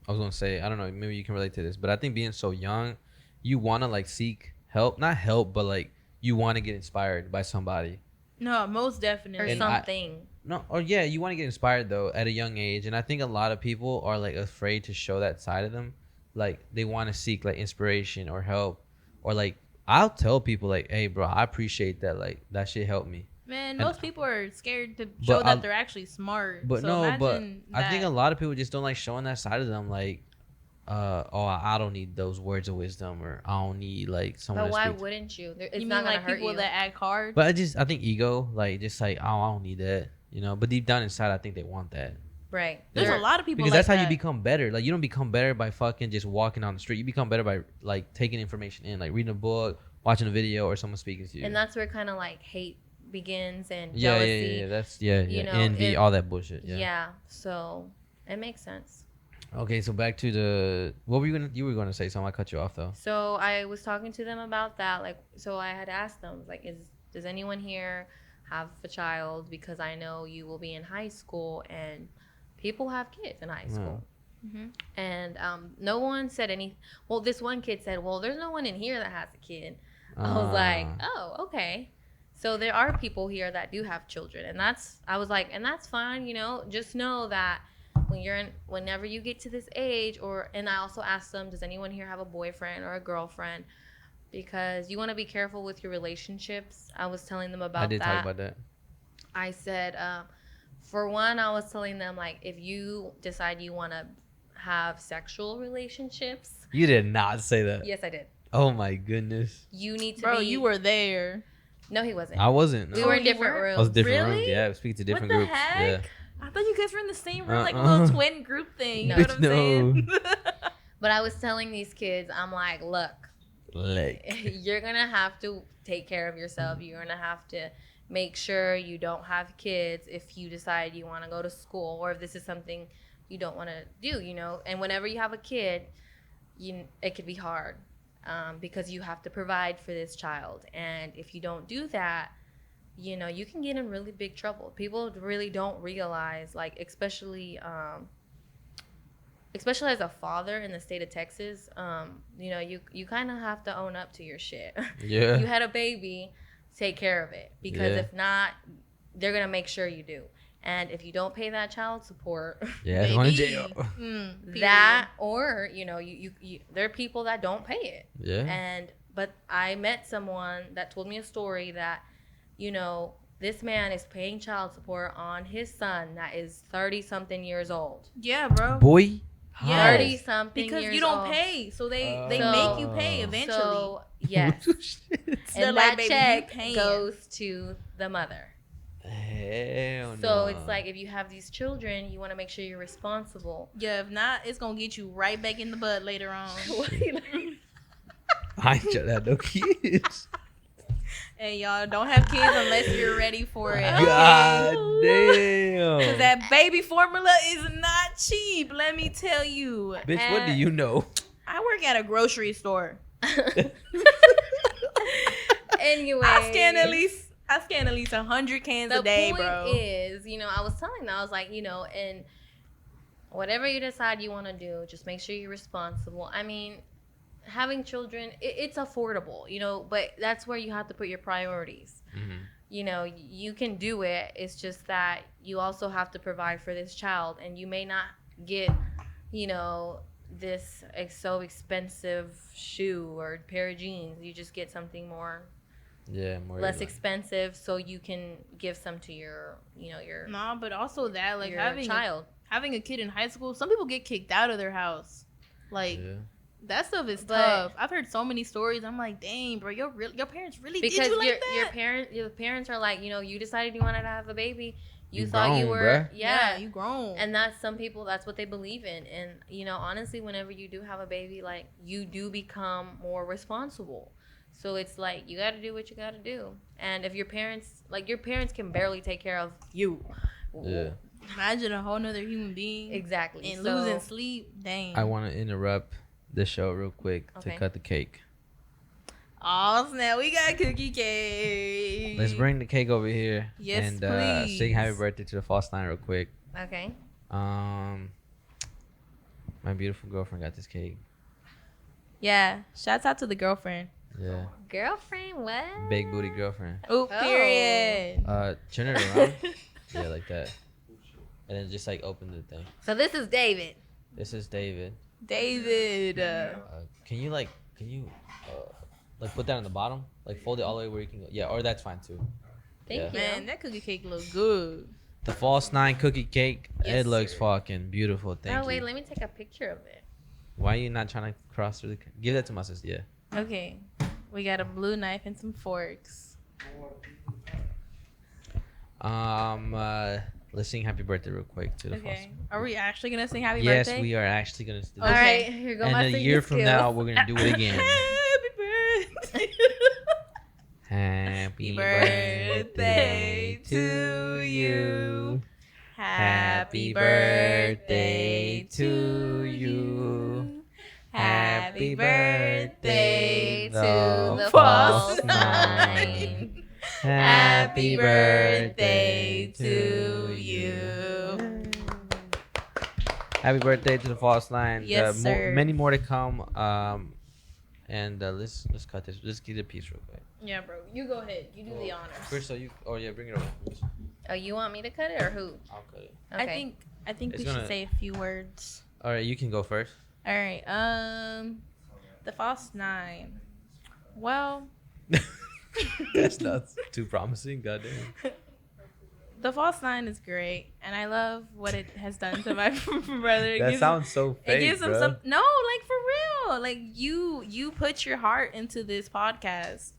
was gonna say I don't know. Maybe you can relate to this, but I think being so young, you want to like seek help, not help, but like you want to get inspired by somebody. No, most Or definitely. And something. No, or yeah, you want to get inspired though at a young age, and I think a lot of people are like afraid to show that side of them. Like they want to seek like inspiration or help, or like I'll tell people like, hey, bro, I appreciate that. Like that shit helped me. Man, And- most people are scared to show But that I- they're actually smart. But so no, but imagine I think a that. lot of people just don't like showing that side of them. Like, oh, I don't need those words of wisdom, or I don't need like someone. But to why speak to. wouldn't you? It's You not mean going to like hurt people you. that act hard? But I think ego, like just like oh, I don't need that, But deep down inside, I think they want that Right. There's They're- a lot of people because like that's how that. you become better. Like you don't become better by fucking just walking on the street. You become better by like taking information in, like reading a book, watching a video, or someone speaking to you. And that's where kind of like hate begins and yeah, jealousy. yeah. That's envy, all that bullshit. Yeah. So it makes sense. Okay, so back to the what were you were gonna say something? I cut you off though. So I was talking to them about that. Like, so I had asked them, like, does anyone here have a child? Because I know you will be in high school and people have kids in high school. Mhm. And no one said any. Well, this one kid said, well, there's no one in here that has a kid. I was like, oh, okay. So there are people here that do have children, and I was like, and that's fine, just know that whenever you get to this age, and I also asked them, does anyone here have a boyfriend or a girlfriend? Because you want to be careful with your relationships. I was telling them about that. I did talk about that. I said, for one, I was telling them, like, if you decide you want to have sexual relationships. You did not say that. Yes, I did. Oh my goodness. You need to Bro, be. you were there. No, he wasn't. I wasn't. No. We were in you different weren't? rooms. I was different Really? rooms. Yeah, we speak to different What the groups. heck? I thought you guys were in the same room, like a Uh-uh. little twin group thing. You No. know what I'm saying? But I was telling these kids, I'm like, look, Like, you're going to have to take care of yourself. You're going to have to make sure you don't have kids if you decide you want to go to school, or if this is something you don't want to do, And whenever you have a kid, it could be hard because you have to provide for this child. And if you don't do that, you can get in really big trouble. People really don't realize, like, especially as a father in the state of Texas, you kind of have to own up to your shit. yeah. You had a baby, take care of it, because Yeah. if not, they're gonna make sure you do. And if you don't pay that child support, Yeah, it's going to Baby. jail. that, or you there are people that don't pay it. Yeah. But I met someone that told me a story that this man is paying child support on his son that is 30-something years old. Yeah, bro. Boy. Yeah. 30-something Because years you don't old. pay, so they So- make you pay eventually. So, yes. They're And like, that "Baby, you check paying." goes to the mother. Hell no. So it's like, if you have these children, you want to make sure you're responsible. Yeah, if not, it's gonna get you right back in the butt later on. I ain't just had no kids. And y'all don't have kids unless you're ready for it. God Because damn. that baby formula is not cheap, let me tell you. Bitch, what do And you know? I work at a grocery store. Anyway, I scan at least 100 cans a day, bro. The point is, I was telling them, I was like, and whatever you decide you want to do, just make sure you're responsible. I mean, having children, it's affordable, but that's where you have to put your priorities. Mm-hmm. You can do it. It's just that you also have to provide for this child, and you may not get, this so expensive shoe or pair of jeans. You just get something more less expensive, so you can give some to your No, but also that, like, your having child. having a kid in high school, some people get kicked out of their house. Like, that stuff is But- tough. I've heard so many stories. I'm like, dang, bro, your parents really Because did you like that? your parents are like, you decided you wanted to have a baby. You You thought you grown, were bruh. yeah. you grown. And some people, that's what they believe in. And honestly, whenever you do have a baby, like, you do become more responsible. So it's like, you got to do what you got to do. And if your parents can barely take care of you. Yeah. Imagine a whole nother human being Exactly. and So- losing sleep. Dang. I want to interrupt the show real quick Okay. to cut the cake. Oh snap, we got cookie cake. Let's bring the cake over here. Yes, and please. sing happy birthday to the false line real quick. Okay. My beautiful girlfriend got this cake. Yeah, shouts out to the girlfriend. Yeah. Girlfriend, what? Big booty girlfriend. Oh, Oh. period. Turn it around. Yeah, like that. And then just like open the thing. So this is David. This is David. David. Can you put that on the bottom? Like fold it all the way where you can go. Yeah, or that's fine too. Thank you. Man, that cookie cake look good. The false 9 cookie cake. Yes, it looks sir. fucking beautiful. Thank you. Wait, let me take a picture of it. Why are you not trying to cross through the? Give that to my sister. Yeah. Okay, we got a blue knife and some forks. Let's sing happy birthday real quick to the false. Okay, are we actually gonna sing happy Yes, birthday? we are actually gonna do this. All right, here go my And a singing year from skills. now, we're gonna do it again. Happy birthday. Happy birthday to you. Happy birthday to you. Happy birthday to the false nine. Happy birthday to you. Happy birthday to the false line. Yes, sir. Many more to come. And let's cut this. Let's get a piece real quick. Yeah, bro. You go ahead. You do the honors. Crystal, bring it over. Oh, you want me to cut it or who? I'll cut it. Okay. I think It's we should gonna- say a few words. All right, you can go first. All right. The false nine. Well, That's not too promising. Goddamn. the false nine is great, and I love what it has done to my brother. It That gives- sounds so It fake, gives him bro. some. No, like for real. Like you put your heart into this podcast,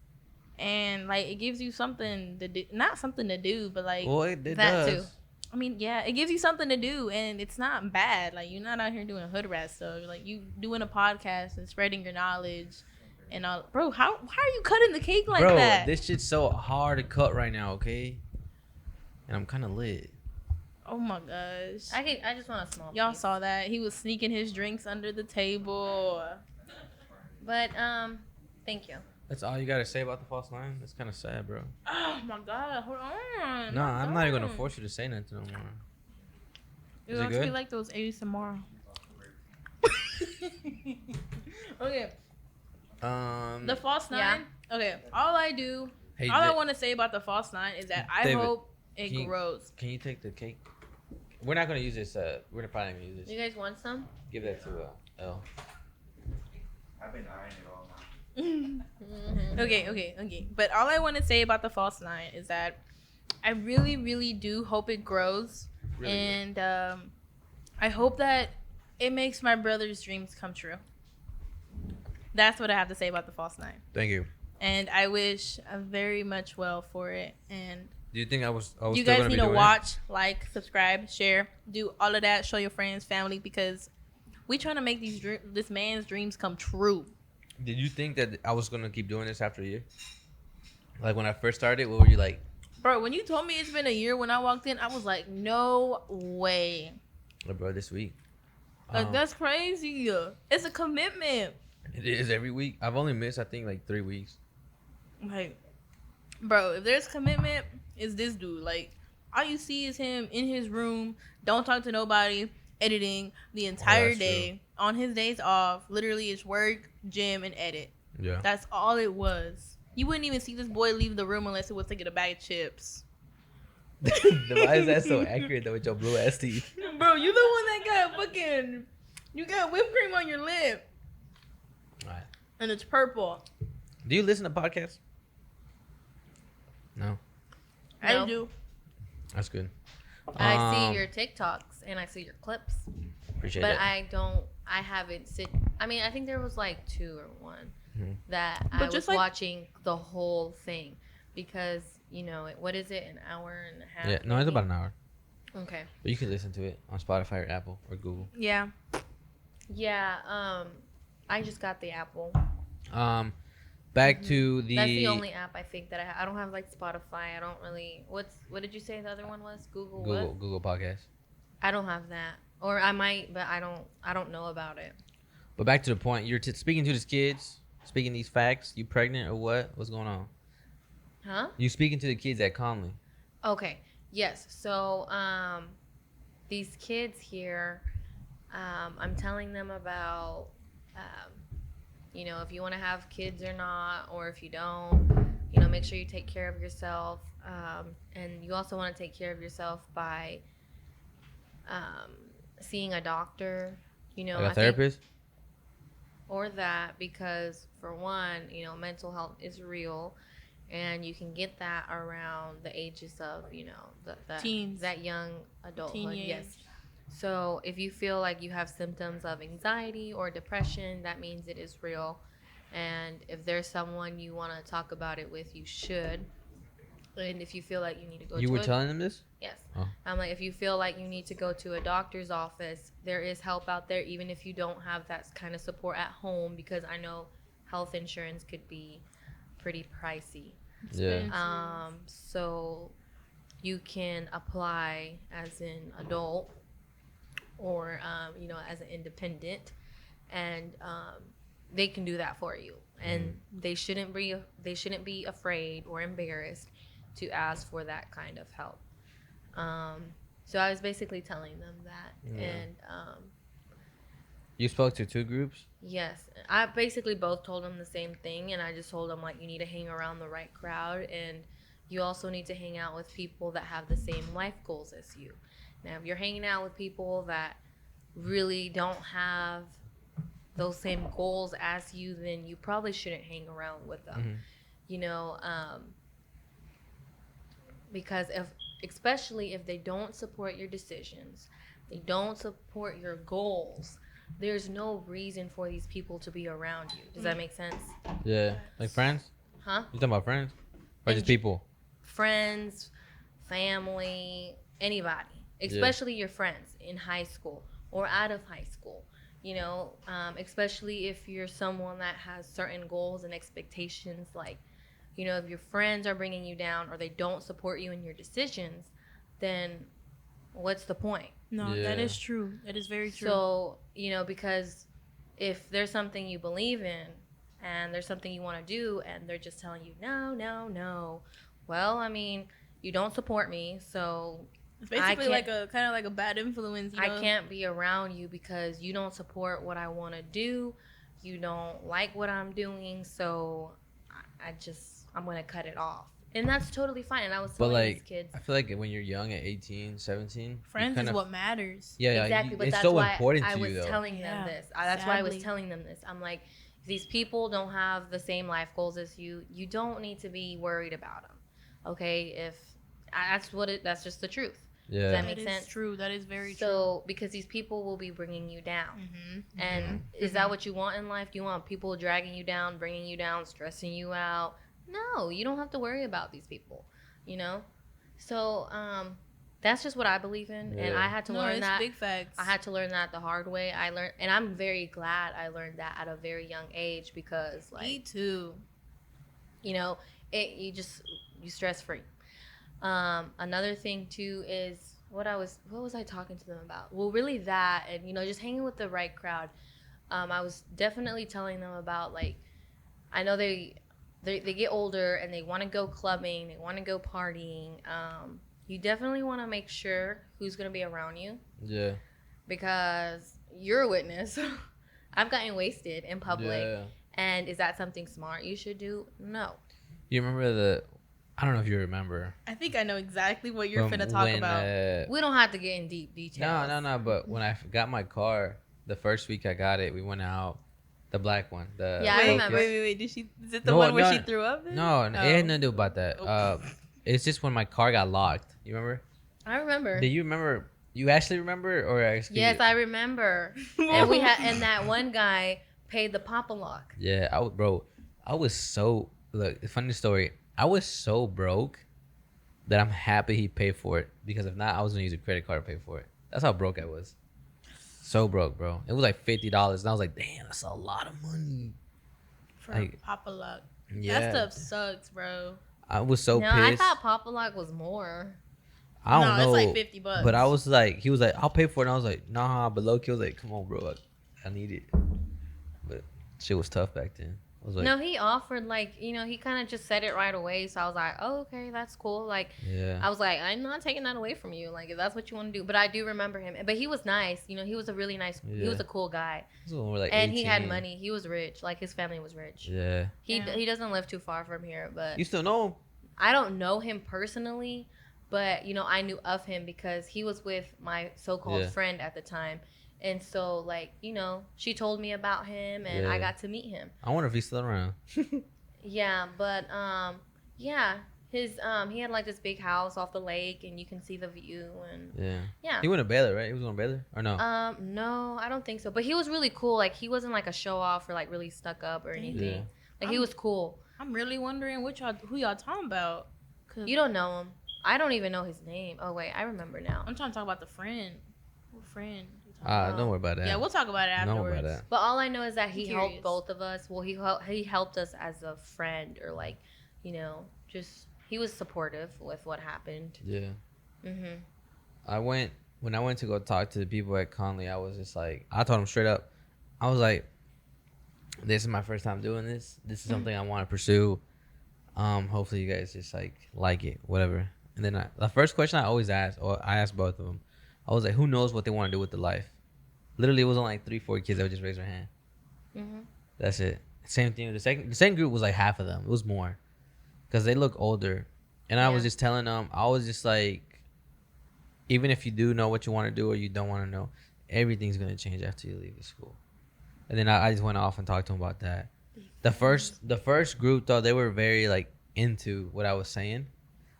and like it gives you something to do. Not something to do, but like Well, it That does. too. I mean, yeah, it gives you something to do, and it's not bad. Like you're not out here doing hood rat stuff. Like you doing a podcast and spreading your knowledge, and all. Bro, how are you cutting the cake like Bro, that? this shit's so hard to cut right now, okay? And I'm kind of lit. Oh my gosh. I just want a small Y'all piece. saw that. He was sneaking his drinks under the table. But thank you. That's all you gotta say about the false line? That's kind of sad, bro. Oh my god, hold on. No, I'm not even gonna done. force you to say nothing no more. It Is it wants to be good? like those ASMR. Okay, the false nine. Okay, all I Hey, want to say about the false nine is that I David, hope it can you- grows. Can you take the cake? We're not gonna use this. We're probably not gonna use You this. guys want some? Give that to L. I've been eyeing it all night. Okay. But all I want to say about the false line is that I really, really do hope it grows, Really and I hope that it makes my brother's dreams come true. That's what I have to say about the false line. Thank you. And I wish very much well for it. And Do you think I was you still guys gonna need be to doing watch, like, subscribe, share, do all of that. Show your friends, family, because we trying to make this man's dreams come true. it? Did you think that I was gonna keep doing this after a year? Like when I first started, what were you like? Bro, when you told me it's been a year when I walked in, I was like, no way. Oh, bro, this week. Like, that's crazy. It's a commitment. It is every week. I've only missed I think like 3 weeks. Like, bro, if there's commitment, it's this dude. Like, all you see is him in his room, don't talk to nobody, editing the entire that's day. On his days off, literally it's work, gym, and edit. Yeah. That's all it was. You wouldn't even see this boy leave the room unless it was to get a bag of chips. Why is that so accurate though with your blue ass teeth? Bro, you the one that got fucking... You got whipped cream on your lip. Alright. And it's purple. Do you listen to podcasts? No. I do. That's good. I see your TikToks and I see your clips, Appreciate but that. I haven't I mean, I think there was like 2 or 1 Mhm. that But I just was like- watching the whole thing because, you know, what is it, an hour and a half? Yeah, no, it's maybe? about an hour. Okay. But you can listen to it on Spotify or Apple or Google. Yeah. Yeah, I just got the Apple. Back to the That's the only app I think that I have. I don't have like Spotify. I don't really. What did you say the other one was? Google. What? Google Podcast. I don't have that, or I might, but I don't know about it. But back to the point, you're speaking to these kids, speaking these facts. You pregnant or what? What's going on? Huh? You speaking to the kids at Conley? Okay. Yes. So these kids here, I'm telling them about, you know, if you want to have kids or not, or if you don't, you know, make sure you take care of yourself. And you also want to take care of yourself by seeing a doctor, you know. Like a I think- therapist? or that, because for one, you know, mental health is real, and you can get that around the ages of, you know, Teens. that young adulthood. Teen Yes. age. So if you feel like you have symptoms of anxiety or depression, that means it is real. And if there's someone you want to talk about it with, you should. And if you feel like you need to go You to were a telling them this? Yes. Oh. I'm like, if you feel like you need to go to a doctor's office, there is help out there, even if you don't have that kind of support at home, because I know health insurance could be pretty pricey. Yeah. So you can apply as an adult or, you know, as an independent, and they can do that for you. And they shouldn't be afraid or embarrassed to ask for that kind of help. So I was basically telling them that. Yeah. And You spoke to 2 groups? yes, I basically both told them the same thing, and I just told them, like, you need to hang around the right crowd, and you also need to hang out with people that have the same life goals as you. Now, if you're hanging out with people that really don't have those same goals as you, then you probably shouldn't hang around with them. Mhm. You know, because especially if they don't support your decisions, they don't support your goals, there's no reason for these people to be around you. Does that make sense? Yeah. Like friends? Huh? You talking about friends? Or And just people? Friends, family, anybody, especially your friends in high school or out of high school. You know, especially if you're someone that has certain goals and expectations, like, you know, if your friends are bringing you down or they don't support you in your decisions, then what's the point? No, Yeah. that is true. That is very true. So, you know, because if there's something you believe in and there's something you want to do and they're just telling you, no, well, I mean, you don't support me, so it's basically I like can't- a kind of like a bad influence. You know? I can't be around you because you don't support what I want to do. You don't like what I'm doing, so I'm going to cut it off. And that's totally fine. And I was But telling these like, kids. I feel like when you're young at 18, 17, you Friends kind is of, what matters. yeah, Exactly, but it's that's so why important I to was you though. telling Yeah, them this. That's why I was sadly. telling them this. I'm like, these people don't have the same life goals as you. You don't need to be worried about them. Okay, if that's just the truth. Does Yeah. that make That is sense? true. That is very true. So, because these people will be bringing you down. Mm-hmm. And is that what you want in life? Do you want people dragging you down, bringing you down, stressing you out? No, you don't have to worry about these people, you know? So, that's just what I believe in. And I Yeah. had to No, learn it's that. big facts. I had to learn that the hard way. I learned, and I'm very glad I learned that at a very young age because, Me like, too. you know, you stress free. Another thing too is what was I talking to them about? Well, really that, and just hanging with the right crowd. I was definitely telling them about, like, I know they get older and they want to go clubbing, they want to go partying. You definitely want to make sure who's gonna be around you Yeah. because you're a witness. I've gotten wasted in public, Yeah. and is that something smart you should do? No. You remember I don't know if you remember. I think I know exactly what you're from finna talk when, about. We don't have to get in deep details. No. But when I got my car, the first week I got it, we went out. The black one. Yeah, I Wait, remember. wait. Is it the No, one where no, she threw up? In? No, it had nothing to do Oh. about that. Oh. It's just when my car got locked. You remember? I remember. Do you remember? You actually remember, or Yes, I remember. And that one guy paid the papa lock. Yeah, I was so look. Funny story. I was so broke that I'm happy he paid for it because if not, I was gonna use a credit card to pay for it. That's how broke I was. So broke, bro. It was like $50, and I was like, damn, that's a lot of money. For Like, Papa Luck. Yeah, That stuff sucks, bro. I was so No, pissed. I thought papa lock was more. I don't know. It's like $50. But I was like, he was like, I'll pay for it. And I was like, nah. But low key was like, come on, bro. I need it. But shit was tough back then. I was like, No, he offered, like, he kind of just said it right away. So I was like, oh, okay, that's cool. Like, yeah. I was like, I'm not taking that away from you. Like, if that's what you want to do. But I do remember him. But he was nice. He was a really nice, he was a cool guy. This was when we were like And he had 18. money. He was rich. Like, his family was rich. Yeah. He doesn't live too far from here. But You still know him? I don't know him personally. But, I knew of him because he was with my so-called Yeah. friend at the time. And so, like, she told me about him and I Yeah. got to meet him. I wonder if he's still around. Yeah, but, yeah, he had, like, this big house off the lake and you can see the view and, Yeah. He went to Baylor, right? He was going to Baylor? Or no? No, I don't think so. But he was really cool. Like, he wasn't, like, a show-off or, like, really stuck up or anything. Yeah. Like, he was cool. I'm really wondering who y'all talking about. You don't know him. I don't even know his name. Oh, wait, I remember now. I'm trying to talk about the friend. What friend? Don't worry about that. Yeah, we'll talk about it Don't worry afterwards. about that. But all I know is that he I'm helped curious. both of us. Well, he helped us as a friend or, like, just he was supportive with what happened. Yeah. Mhm. When I went to go talk to the people at Conley, I was just like, I told them straight up, I was like, this is my first time doing this. This is something I want to pursue. Hopefully you guys just like it, whatever. And then the first question I always ask, or I asked both of them, I was like, who knows what they want to do with their life? Literally, it was only like 3-4 kids that would just raise their hand. Mhm. That's it. Same thing. The second group was like half of them. It was more, because they look older, and I was Yeah. just telling them, I was just like, even if you do know what you want to do or you don't want to know, everything's gonna change after you leave the school. And then I just went off and talked to them about that. The first group though, they were very like into what I was saying,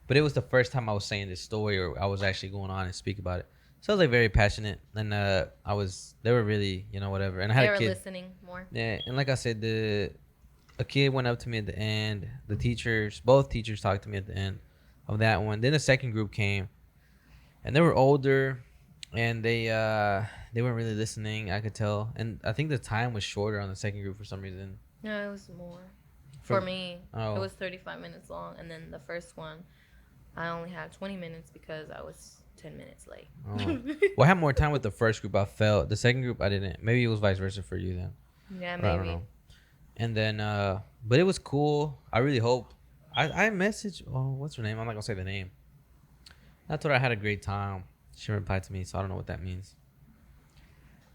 but it was the first time I was saying this story or I was actually going on and speak about it. So I was like very passionate, and they were really whatever. And I had They a were kid. listening more. Yeah, and like I said, a kid went up to me at the end. Both teachers talked to me at the end of that one. Then the second group came, and they were older, and they weren't really listening. I could tell, and I think the time was shorter on the second group for some reason. No, it was more. For me, Oh. it was 35 minutes long, and then the first one, I only had 20 minutes because I was 10 minutes late. Oh. Well, I had more time with the first group. I felt the second group I didn't. Maybe it was vice versa for you then. Yeah, Or I don't maybe. know. And then, but it was cool. I really hope. I messaged. Oh, what's her name? I'm not gonna say the name. I told her I had a great time. She replied to me, so I don't know what that means.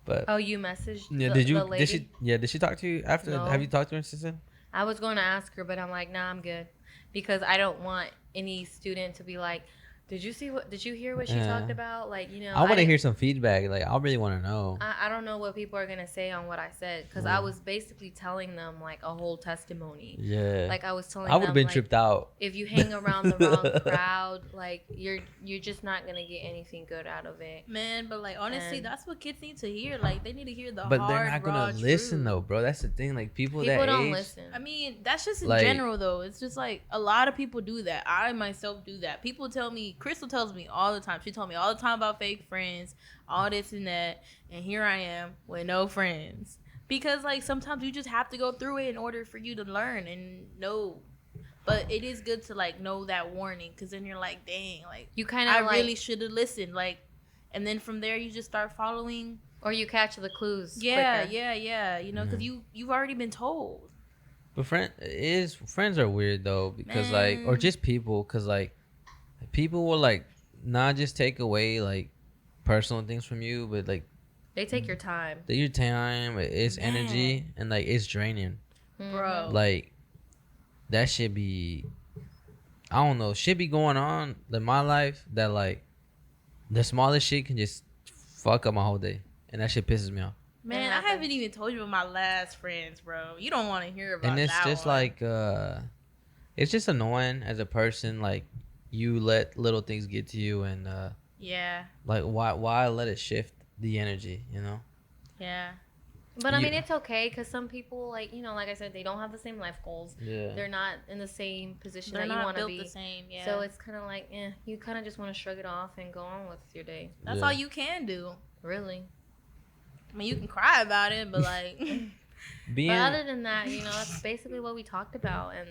But Oh, you messaged yeah, the lady? did she talk to you after? No. Have you talked to her since then? I was going to ask her, but I'm like, nah, I'm good. because I don't want any student to be like, did you hear what she talked about? Like, I want to didn't- hear some feedback. Like, I really want to know. I don't know what people are going to say on what I said because I was basically telling them like a whole testimony. Yeah. Like I was telling I would them have been like, tripped out. if you hang around the wrong crowd, like you're just not going to get anything good out of it. Man, but like honestly, And- that's what kids need to hear. Like they need to hear the But hard, they're not raw gonna listen truth. though, bro. That's the thing. Like people People that don't age, listen. I mean, that's just in Like- general though. It's just like a lot of people do that. I myself do that. People tell me, Crystal tells me all the time. She told me all the time about fake friends, all this and that, and here I am with no friends. Because like sometimes you just have to go through it in order for you to learn and know. But it is good to like know that warning, because then you're like, dang, like You kind I of like, really should have listened. Like, and then from there you just start following. or you catch the clues. Yeah, quicker. yeah. You know, because you've already been told. but friends are weird though because like, or Man. just people, because like people will like not just take away like personal things from you, but like They take your time. your time, it's Man. energy, and like it's draining. Bro. Like that should be, I don't know, should be going on in my life that like the smallest shit can just fuck up my whole day, and that shit pisses me off. Man, It I happens. haven't even told you about my last friends, bro. You don't want to hear about And it's that just one. like it's just annoying as a person, like you let little things get to you, and Yeah, like why let it shift the energy, you know? yeah. But I You- mean, it's okay because some people, like like I said, they don't have the same life goals. Yeah. They're not in the same position They're that you not want to built be. the same. Yeah. So it's kind of like, you kind of just want to shrug it off and go on with your day. That's Yeah. all you can do. Really. I mean, you can cry about it, but like, Being, But other than that, that's basically what we talked about. And,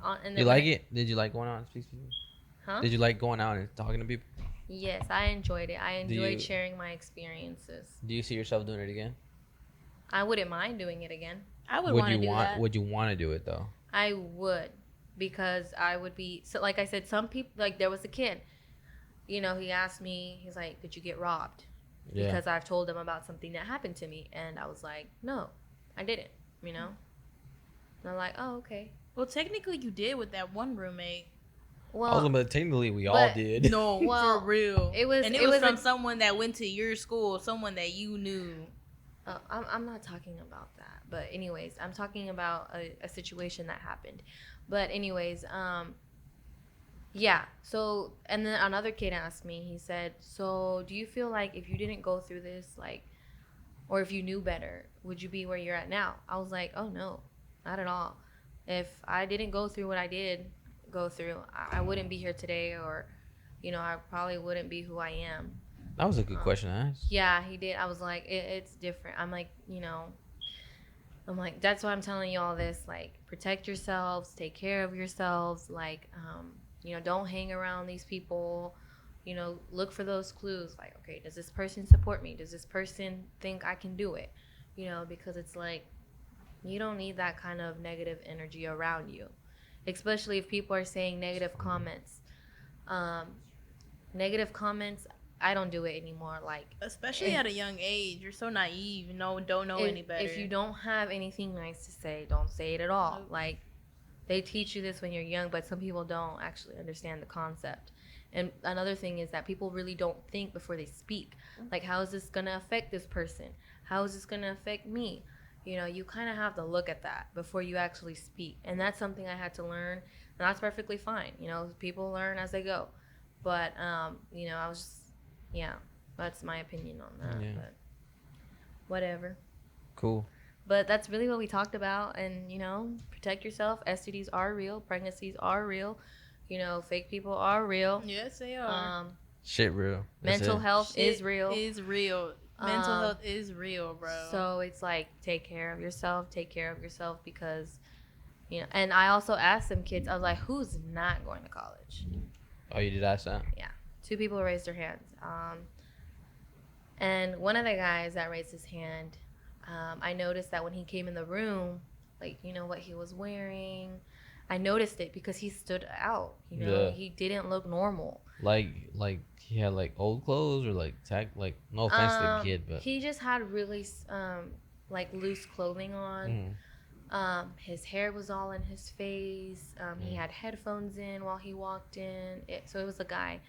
yeah. and You like it? Did you like going out and speak to people? Huh? Did you like going out and talking to people? Yes, I enjoyed it. I enjoyed you- sharing my experiences. Do you see yourself doing it again? I wouldn't mind doing it again. I would want to you do want? that. Would you want to do it though? I would, because I would be so. Like I said, some people, like there was a kid. He asked me. He's like, "Did you get robbed?" Yeah. Because I've told him about something that happened to me, and I was like, "No, I didn't." And I'm like, "Oh, okay." Well, technically, you did with that one roommate. Well, but technically, we all but- did. No, Well, for real. it was- and it it was was from a- someone that went to your school, someone that you knew. I'm not talking about that. But anyways, I'm talking about a situation that happened. But anyways, yeah. So, and then another kid asked me, he said, "So do you feel like if you didn't go through this, like, or if you knew better, would you be where you're at now?" I was like, "Oh no, not at all. If I didn't go through what I did go through, I wouldn't be here today, or, I probably wouldn't be who I am." That was a good question to ask. Yeah, he did. I was like, it's different. I'm like, that's why I'm telling you all this. Like, protect yourselves, take care of yourselves. Like, don't hang around these people. Look for those clues. Like, okay, does this person support me? Does this person think I can do it? Because it's like, you don't need that kind of negative energy around you, especially if people are saying negative comments. Negative comments, I don't do it anymore. Like, Especially at a young age. You're so naive. Don't know any better. if you don't have anything nice to say, don't say it at all. Nope. Like, they teach you this when you're young, but some people don't actually understand the concept. And another thing is that people really don't think before they speak. Like, how is this going to affect this person? How is this going to affect me? You kind of have to look at that before you actually speak. And that's something I had to learn. And that's perfectly fine. People learn as they go. But, I was just, yeah, that's my opinion on that. Yeah. But whatever. Cool. But that's really what we talked about. And, protect yourself. STDs are real. Pregnancies are real. Fake people are real. Yes, they are. Shit, real. That's Mental it. health Shit is real. Is real. Mental Um, health is real, bro. So it's like, take care of yourself because, and I also asked some kids, I was like, who's not going to college? Oh, you did ask that? 2 people raised their hands. And one of the guys that raised his hand, I noticed that when he came in the room, like, what he was wearing, I noticed it because he stood out. Yeah. He didn't look normal. Like he had like old clothes or like no offense to the kid, but He just had really like loose clothing on. His hair was all in his face. He had headphones in while he walked in. So it was a guy.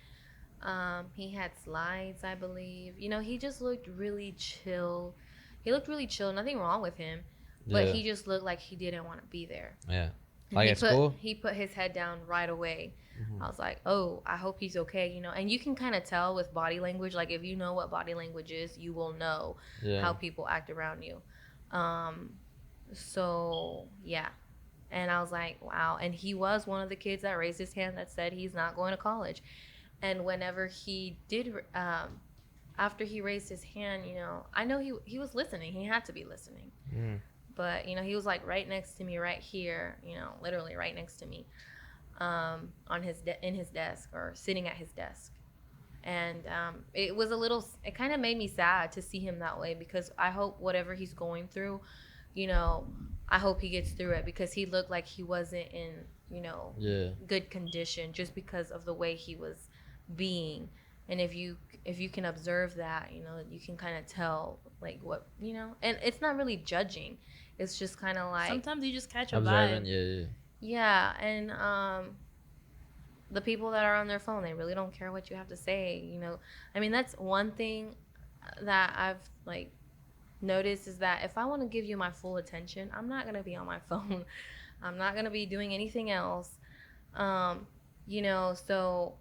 He had slides, I believe. He just looked really chill. He looked really chill. Nothing wrong with him, but Yeah. he just looked like he didn't want to be there. Yeah. And Like at school? he put his head down right away. Mhm. I was like, oh, I hope he's okay. And you can kind of tell with body language. Like if you know what body language is, you will know Yeah. how people act around you. So yeah. And I was like, wow. And he was one of the kids that raised his hand that said he's not going to college. And whenever he did, after he raised his hand, I know he was listening. He had to be listening. Mm. But, he was like right next to me, right here, literally right next to me, in his desk or sitting at his desk. And it kind of made me sad to see him that way, because I hope whatever he's going through, I hope he gets through it, because he looked like he wasn't in, Yeah. good condition just because of the way he was being. And if you can observe that, you can kind of tell like what, and it's not really judging. It's just kind of like Sometimes you just catch a Observant. vibe. Yeah. yeah. And the people that are on their phone, they really don't care what you have to say. I mean, that's one thing that I've like noticed, is that if I want to give you my full attention, I'm not gonna be on my phone. I'm not gonna be doing anything else. So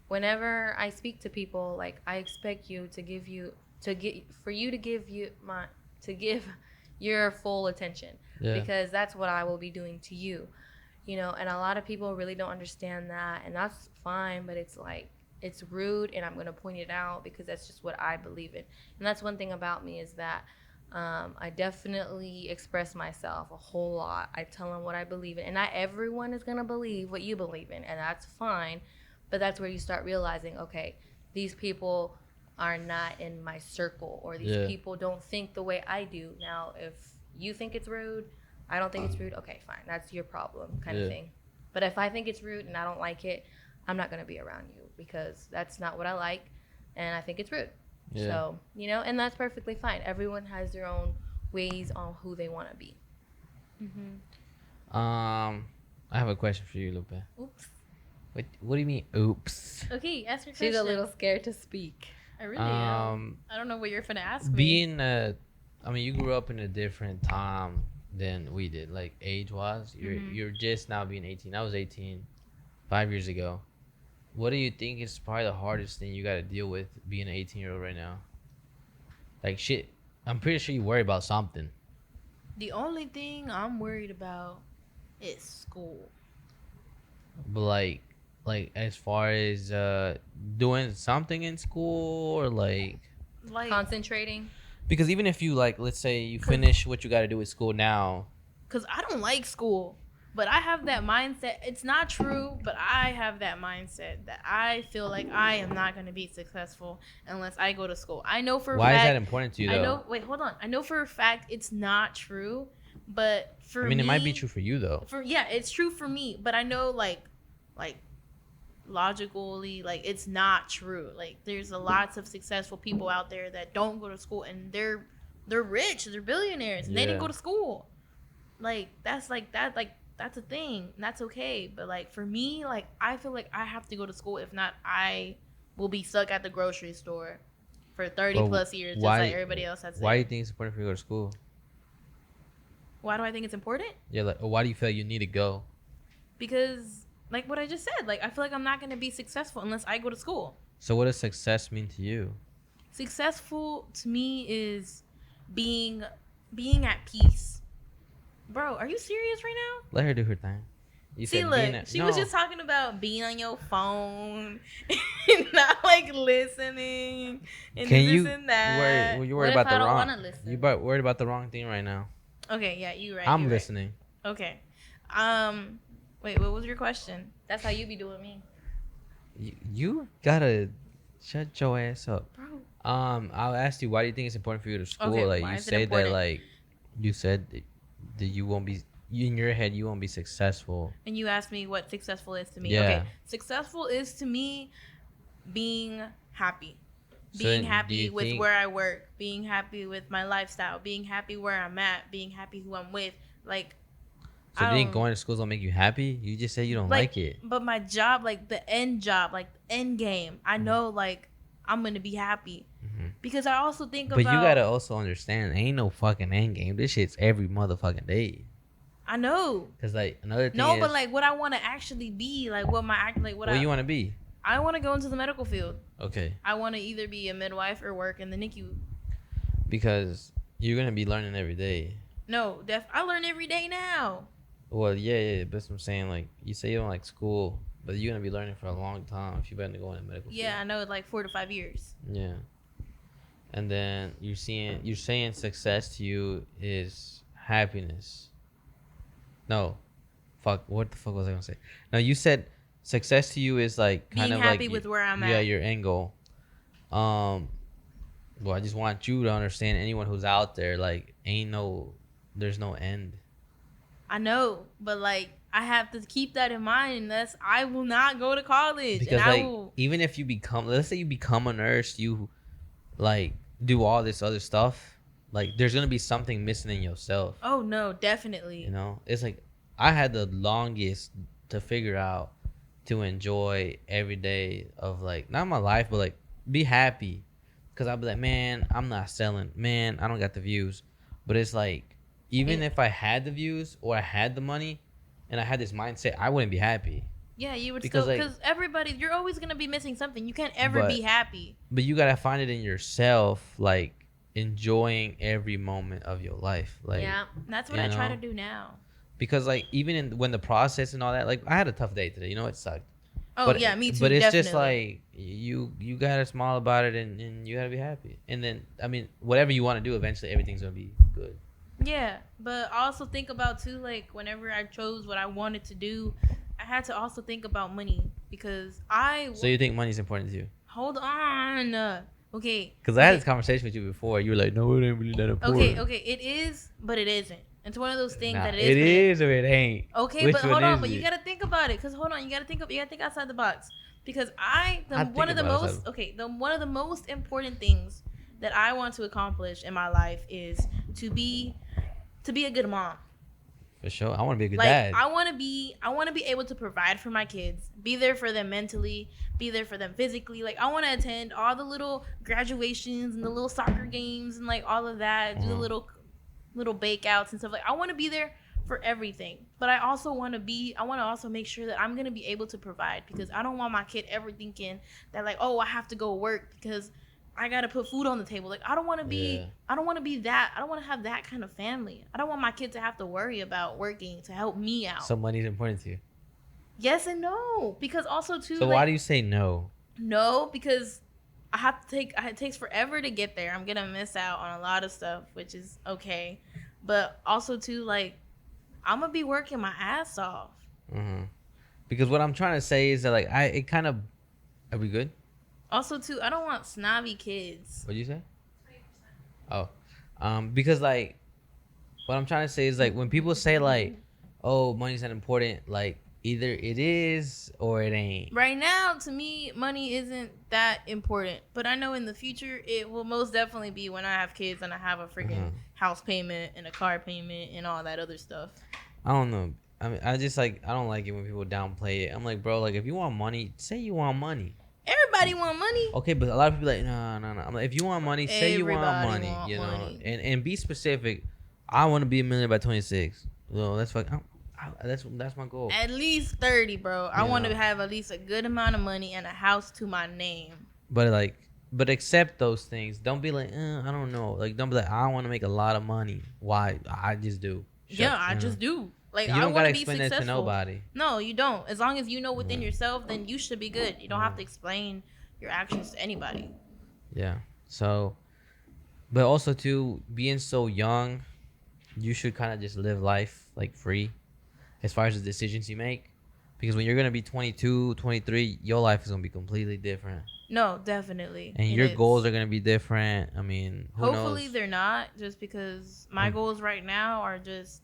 whenever I speak to people, like I expect you to give your full attention, Yeah. because that's what I will be doing to you. And a lot of people really don't understand that, and that's fine, but it's like it's rude, and I'm going to point it out because that's just what I believe in. And that's one thing about me, is that I definitely express myself a whole lot. I tell them what I believe in, and not everyone is going to believe what you believe in, and that's fine. But that's where you start realizing, okay, these people are not in my circle, or these Yeah. people don't think the way I do. Now, if you think it's rude, I don't think it's rude, okay, fine. That's your problem, kind Yeah. of thing. But if I think it's rude and I don't like it, I'm not going to be around you, because that's not what I like, and I think it's rude. Yeah. So, and that's perfectly fine. Everyone has their own ways on who they want to be. I have a question for you, Lupe. Oops. What do you mean, oops? Okay, ask your question. She's a little scared to speak. I really am. I don't know what you're finna ask me. Being I mean, you grew up in a different time than we did, like age-wise. You're just now being 18. I was 18 5 years ago. What do you think is probably the hardest thing you got to deal with being an 18-year-old right now? Like shit, I'm pretty sure you worry about something. The only thing I'm worried about is school. But like as far as doing something in school, or like Concentrating. because even if you, like, let's say you finish what you got to do with school now. Because I don't like school, but I have that mindset. It's not true, but I have that mindset that I feel like I am not going to be successful unless I go to school. I know for a Why fact. is that important to you, though? I know. Wait, hold on. I know for a fact it's not true, but for I mean, me, it might be true for you, though. It's true for me, but I know like logically, like it's not true. Like there's lots of successful people out there that don't go to school, and they're rich, they're billionaires, and they didn't Yeah. go to school. Like that's a thing, and that's okay. But like for me, like I feel like I have to go to school. If not, I will be stuck at the grocery store for 30 But plus years, just why- like everybody else has. Why do you think it's important for you to go to school? Why do I think it's important? Yeah, like, or why do you feel like you need to go? Because like what I just said, like I feel like I'm not gonna be successful unless I go to school. So what does success mean to you? Successful to me is being at peace. Bro, are you serious right now? Let her do her thing. You See, said look, being she was just talking about being on your phone and not like listening and Can this you and that. you What worried if about I the don't wrong? wanna listen? You worried about the wrong thing right now. Okay, yeah, you right. I'm you right. listening. Okay. Wait, what was your question? That's how you be doing me. You gotta shut your ass up. Bro. I'll ask you, why do you think it's important for you to school? Okay, Like why you is it say that, important? like you said that you won't be, in your head you won't be successful. And you asked me what successful is to me. Yeah. Okay. Successful is to me being happy. So Being then, do happy you with think- where I work, being happy with my lifestyle, being happy where I'm at, being happy who I'm with. Like So I do you think don't going to school don't make you happy? You just say you don't like it. But my job, like the end job, like the end game, I Mm-hmm. know like I'm gonna be happy because I also think But about. you gotta also understand, ain't no fucking end game. This shit's every motherfucking day. I know. Cause like another thing No, is, but like what I want to actually be, like what my act, like what you want to be? I want to go into the medical field. Okay. I want to either be a midwife or work in the NICU. Because you're gonna be learning every day. No, I learn every day now. Well, yeah. But that's what I'm saying. Like you say you don't like school, but you're gonna be learning for a long time if you better go into medical. Yeah, field. I know, like 4 to 5 years. Yeah. And then you're saying success to you is happiness. No. Fuck. What the fuck was I gonna say? No, you said success to you is like kind Being of happy like with where I'm yeah, at. your end goal. Well, I just want you to understand, anyone who's out there, like there's no end. I know, but like I have to keep that in mind. Unless I will not go to college, Because and I like will. even if you become, let's say you become a nurse, you like do all this other stuff, like there's gonna be something missing in yourself. Oh no, definitely. You know, it's like I had the longest to figure out to enjoy every day of like not my life, but like be happy. Cause I'll be like, man, I'm not selling. Man, I don't got the views. But it's like, even if I had the views or I had the money, and I had this mindset, I wouldn't be happy. Yeah, you would Because, still, like- because everybody, you're always gonna be missing something. You can't ever be But- happy. But you gotta find it in yourself, like enjoying every moment of your life. Like, Yeah. That's what you I try know? to do now. because like even when the process and all that, like I had a tough day today. You know, it sucked. Oh But yeah, me too. But it's definitely. just like you gotta smile about it, and you gotta be happy. And then I mean, whatever you want to do, eventually everything's gonna be good. Yeah, but I also think about too, like whenever I chose what I wanted to do, I had to also think about money because So you think money's important to you? hold on. Okay. Because I had okay. this conversation with you before. You were like, no, it ain't really that important. Okay, it is, but it isn't. It's one of those things Nah, that it but is or it ain't. Okay, Which but one hold on, is but you it? gotta think about it. Cause hold on, you gotta think outside the box. Because I one think of the about most one of the most important things that I want to accomplish in my life is to be a good mom. For sure, I want to be a good Like dad. I want to be able to provide for my kids, be there for them mentally, be there for them physically. Like I want to attend all the little graduations and the little soccer games and like all of that, do the little bake outs and stuff. Like I want to be there for everything, but I want to also make sure that I'm going to be able to provide, because I don't want my kid ever thinking that like, oh, I have to go work because I got to put food on the table. Like I don't want to be Yeah. I don't want to be that. I don't want to have that kind of family. I don't want my kid to have to worry about working to help me out. So money's important to you. Yes and no, because also too. So why do you say no? No, because I have to it takes forever to get there. I'm gonna miss out on a lot of stuff, which is okay. But also too, like, I'm gonna be working my ass off. Because what I'm trying to say is that like are we good? Also too, I don't want snobby kids. What'd you say? Oh, because like what I'm trying to say is like when people say like, oh, money's not important, like either it is or it ain't. Right now, to me, money isn't that important. But I know in the future, it will most definitely be when I have kids and I have a freaking house payment and a car payment and all that other stuff. I don't know. I mean, I don't like it when people downplay it. I'm like, bro, like if you want money, say you want money. Everybody want money. Okay, but a lot of people like, no. I'm like, if you want money, say you want Everybody money, want you know, money. and be specific. I want to be a millionaire by 26. Well, that's like, that's my goal. At least 30, bro. I want to Yeah. have at least a good amount of money and a house to my name. But accept those things. Don't be like, I don't know. Like, don't be like, I want to make a lot of money. Why? I just do. I just do. Like, You I don't want gotta to be explain successful. that to nobody. No, you don't. As long as you know within yourself, then you should be good. You don't have to explain your actions to anybody. Yeah. So, but also too, being so young, you should kind of just live life like free, as far as the decisions you make, because when you're gonna be 22, 23, your life is gonna be completely different, No, definitely. and your goals are gonna be different. I mean, Hopefully knows? they're not, just because my goals right now are just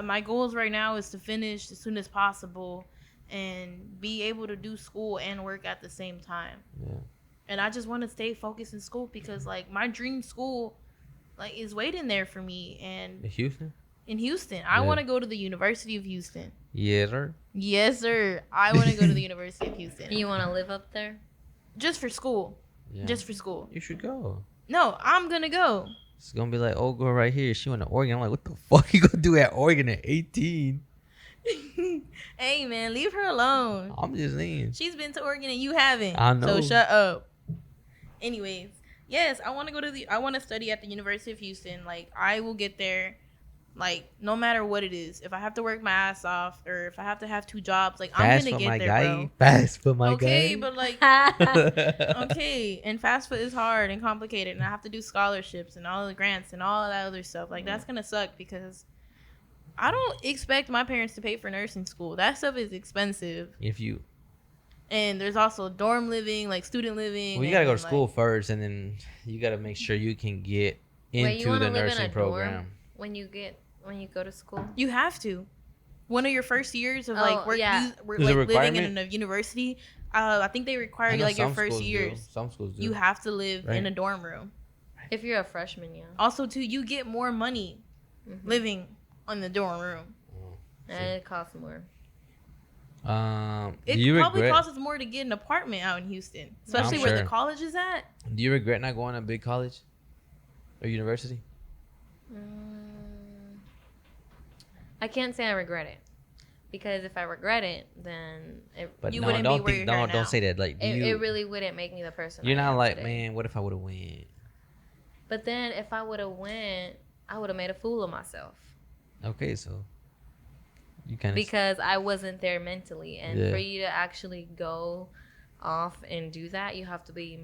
my goals right now is to finish as soon as possible and be able to do school and work at the same time. Yeah. And I just want to stay focused in school because like my dream school like is waiting there for me. And In Houston? in Houston. I Yeah. want to go to the University of Houston. Yes, sir. Yes, sir. I want to go to the University of Houston. You want to live up there? Just for school. Yeah. Just for school. You should go. No, I'm gonna go. It's gonna be like, oh, girl, right here. She went to Oregon. I'm like, what the fuck you gonna do at Oregon at 18? Hey, man, leave her alone. I'm just saying. She's been to Oregon and you haven't. I know. So shut up. Anyways, yes, I want to go to I want to study at the University of Houston. Like, I will get there. Like, no matter what it is, if I have to work my ass off or if I have to have 2 jobs, like, I'm Fast gonna for get my there, guy. bro. Fast for my Okay, guy. but like, okay, and FAFSA is hard and complicated, and I have to do scholarships and all the grants and all that other stuff. Like, that's gonna suck because I don't expect my parents to pay for nursing school. That stuff is expensive, If you, and there's also dorm living, like student living. well, you gotta go to and, school like, first, and then you gotta make sure you can get Wait, you into want the to live in nursing a program. dorm when you go to school? You have to. One of your first years of Oh, like work, yeah. you, Is it like living requirement? in a university. I think they require I you know like your some first schools do. years. Some schools do. You have to live Right. in a dorm room. If you're a freshman, yeah. Also, too, you get more money living in the dorm room. And it costs more. It do you probably regret? costs us more to get an apartment out in Houston, especially where sure. the college is at. Do you regret not going to a big college or university? I can't say I regret it. Because if I regret it, then But You no, wouldn't be don't where think. you're here now. Don't say that. Like, it really wouldn't make me the person you're I not am like, today. man. What if I would have went? But then if I would have went, I would have made a fool of myself. Okay, so you kind of Because I wasn't there mentally. And Yeah. for you to actually go off and do that, you have to be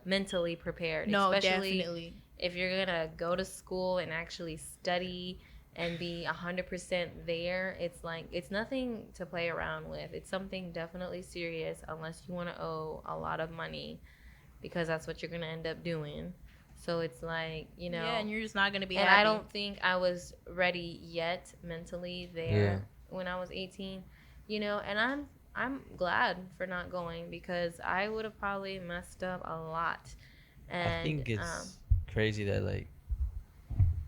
mentally prepared. No, Especially definitely. if you're going to go to school and actually study and be 100% there, it's like, it's nothing to play around with. It's something definitely serious unless you want to owe a lot of money, because that's what you're going to end up doing. So it's like, you know. Yeah, and you're just not gonna be And happy. I don't think I was ready yet mentally there when I was 18, you know, and I'm glad for not going, because I would have probably messed up a lot. And I think it's crazy that like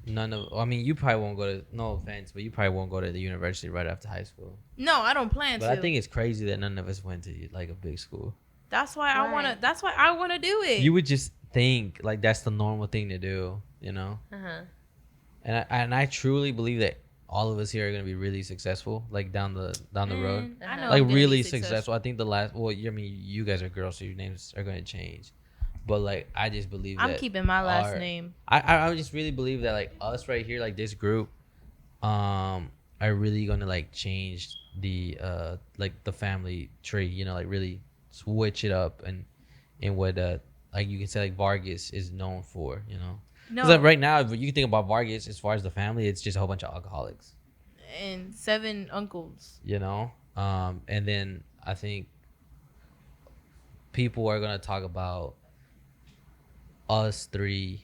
I mean, you probably won't go to, no offense, but you probably won't go to the university right after high school. No, I don't plan But to. I think it's crazy that none of us went to like a big school. that's why I wanna. Right. That's why I wanna do it. You would just think like that's the normal thing to do, you know? And I truly believe that all of us here are gonna be really successful, like down the road. I know Like I'm gonna really be successful. I think the last, well, I mean, you guys are girls, so your names are gonna change. But like, I just believe I'm that keeping my last our- name. I just really believe that like us right here, like this group, are really gonna like change the like the family tree. You know, like really switch it up and in what like you can say like Vargas is known for. You know, No, because like right now, if you think about Vargas as far as the family, it's just a whole bunch of alcoholics. and 7 uncles. You know, and then I think people are gonna talk about us 3,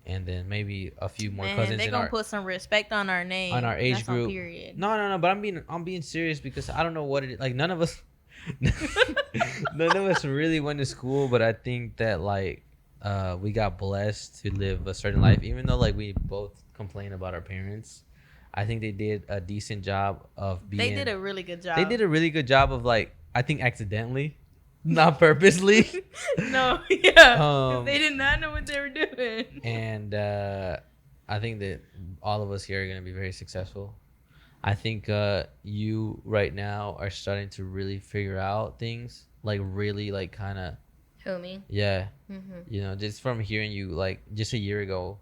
and then maybe a few more Man, cousins they're in gonna our put some respect on our name. on our age That's on group. period. No, but I'm being serious because I don't know what it is. Like none of us none of us really went to school, but I think that like we got blessed to live a certain life, even though like we both complain about our parents. I think they did a decent job of being They did a really good job. They did a really good job of like, I think accidentally, not purposely. No, yeah. 'Cause Um, they did not know what they were doing. And I think that all of us here are going to be very successful. I think you right now are starting to really figure out things, like really like kind of, Who, me? yeah, Mm-hmm. you know, just from hearing you like just a year ago,